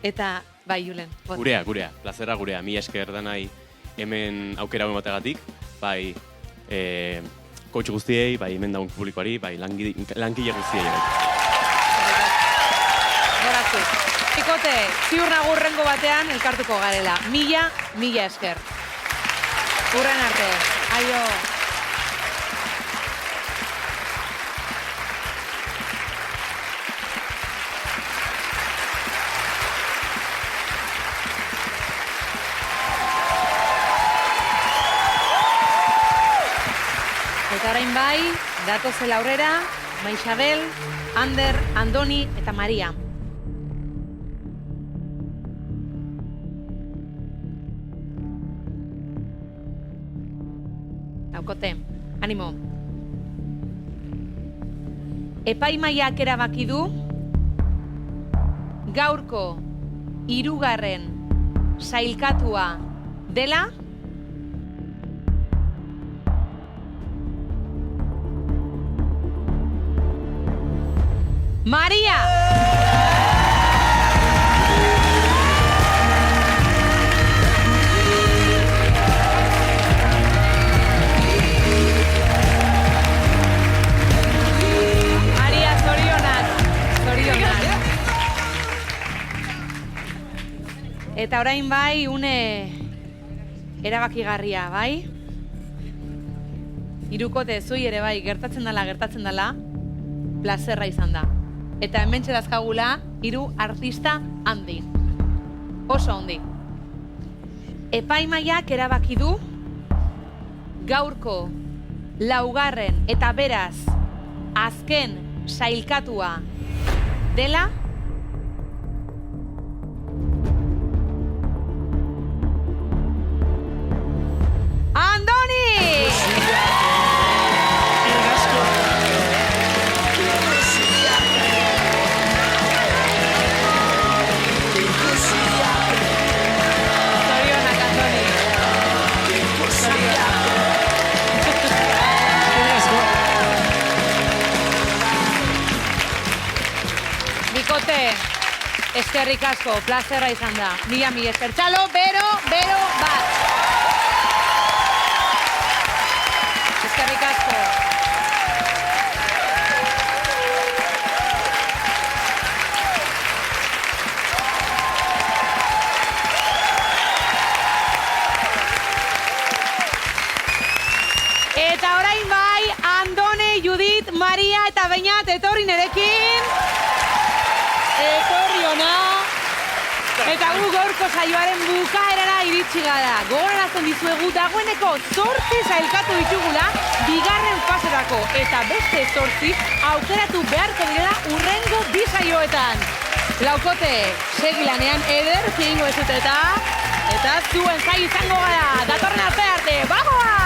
eta bai, Julen. Gurea, plazerra gurea, mila esker danai hemen aukera emateagatik, bai coach guztiei, bai hemen daun publikoari, bai langile guztiei. Goratzu. Bikote, ziur nago hurrengo batean elkartuko garela. Mila esker. Hurren arte. Aio. Eta orain bai, datozela aurrera, Maixabel, Ander, Andoni eta Maria. Laukote, animo. Epaimaiak erabaki du gaurko 3. sailkatua dela Maria! Maria, zorionak! Eta orain bai, une erabakigarria, bai? Hirukote zui ere bai, gertatzen dela, plazerra izan da. Eta hementxe dazkagula, 3 artista handi. Oso handi. Epaimaiak erabaki du, gaurko, 4. eta beraz, azken sailkatua dela, Andoni! Zorionak, Andoni. Bikote, eskerrik asko, plazerra izan da. Mila esker. Txalo, bero, bat. Eskerrik asko. Eta orain bai, Andone, Judit, Maria eta Beñat etorri nerekin. Etorri ona. Eta gu gaurko saioaren bukaerara iritsi gara. Gogorarazten dizuegu dagoeneko 8 sailkatu ditugula bigarren faserako eta beste 8 aukeratu beharko direla hurrengo 2 saioetan. Laukote, segi lanean ederki egingo ez dut eta zuen zai izango gara. Datorren arte, bagoa!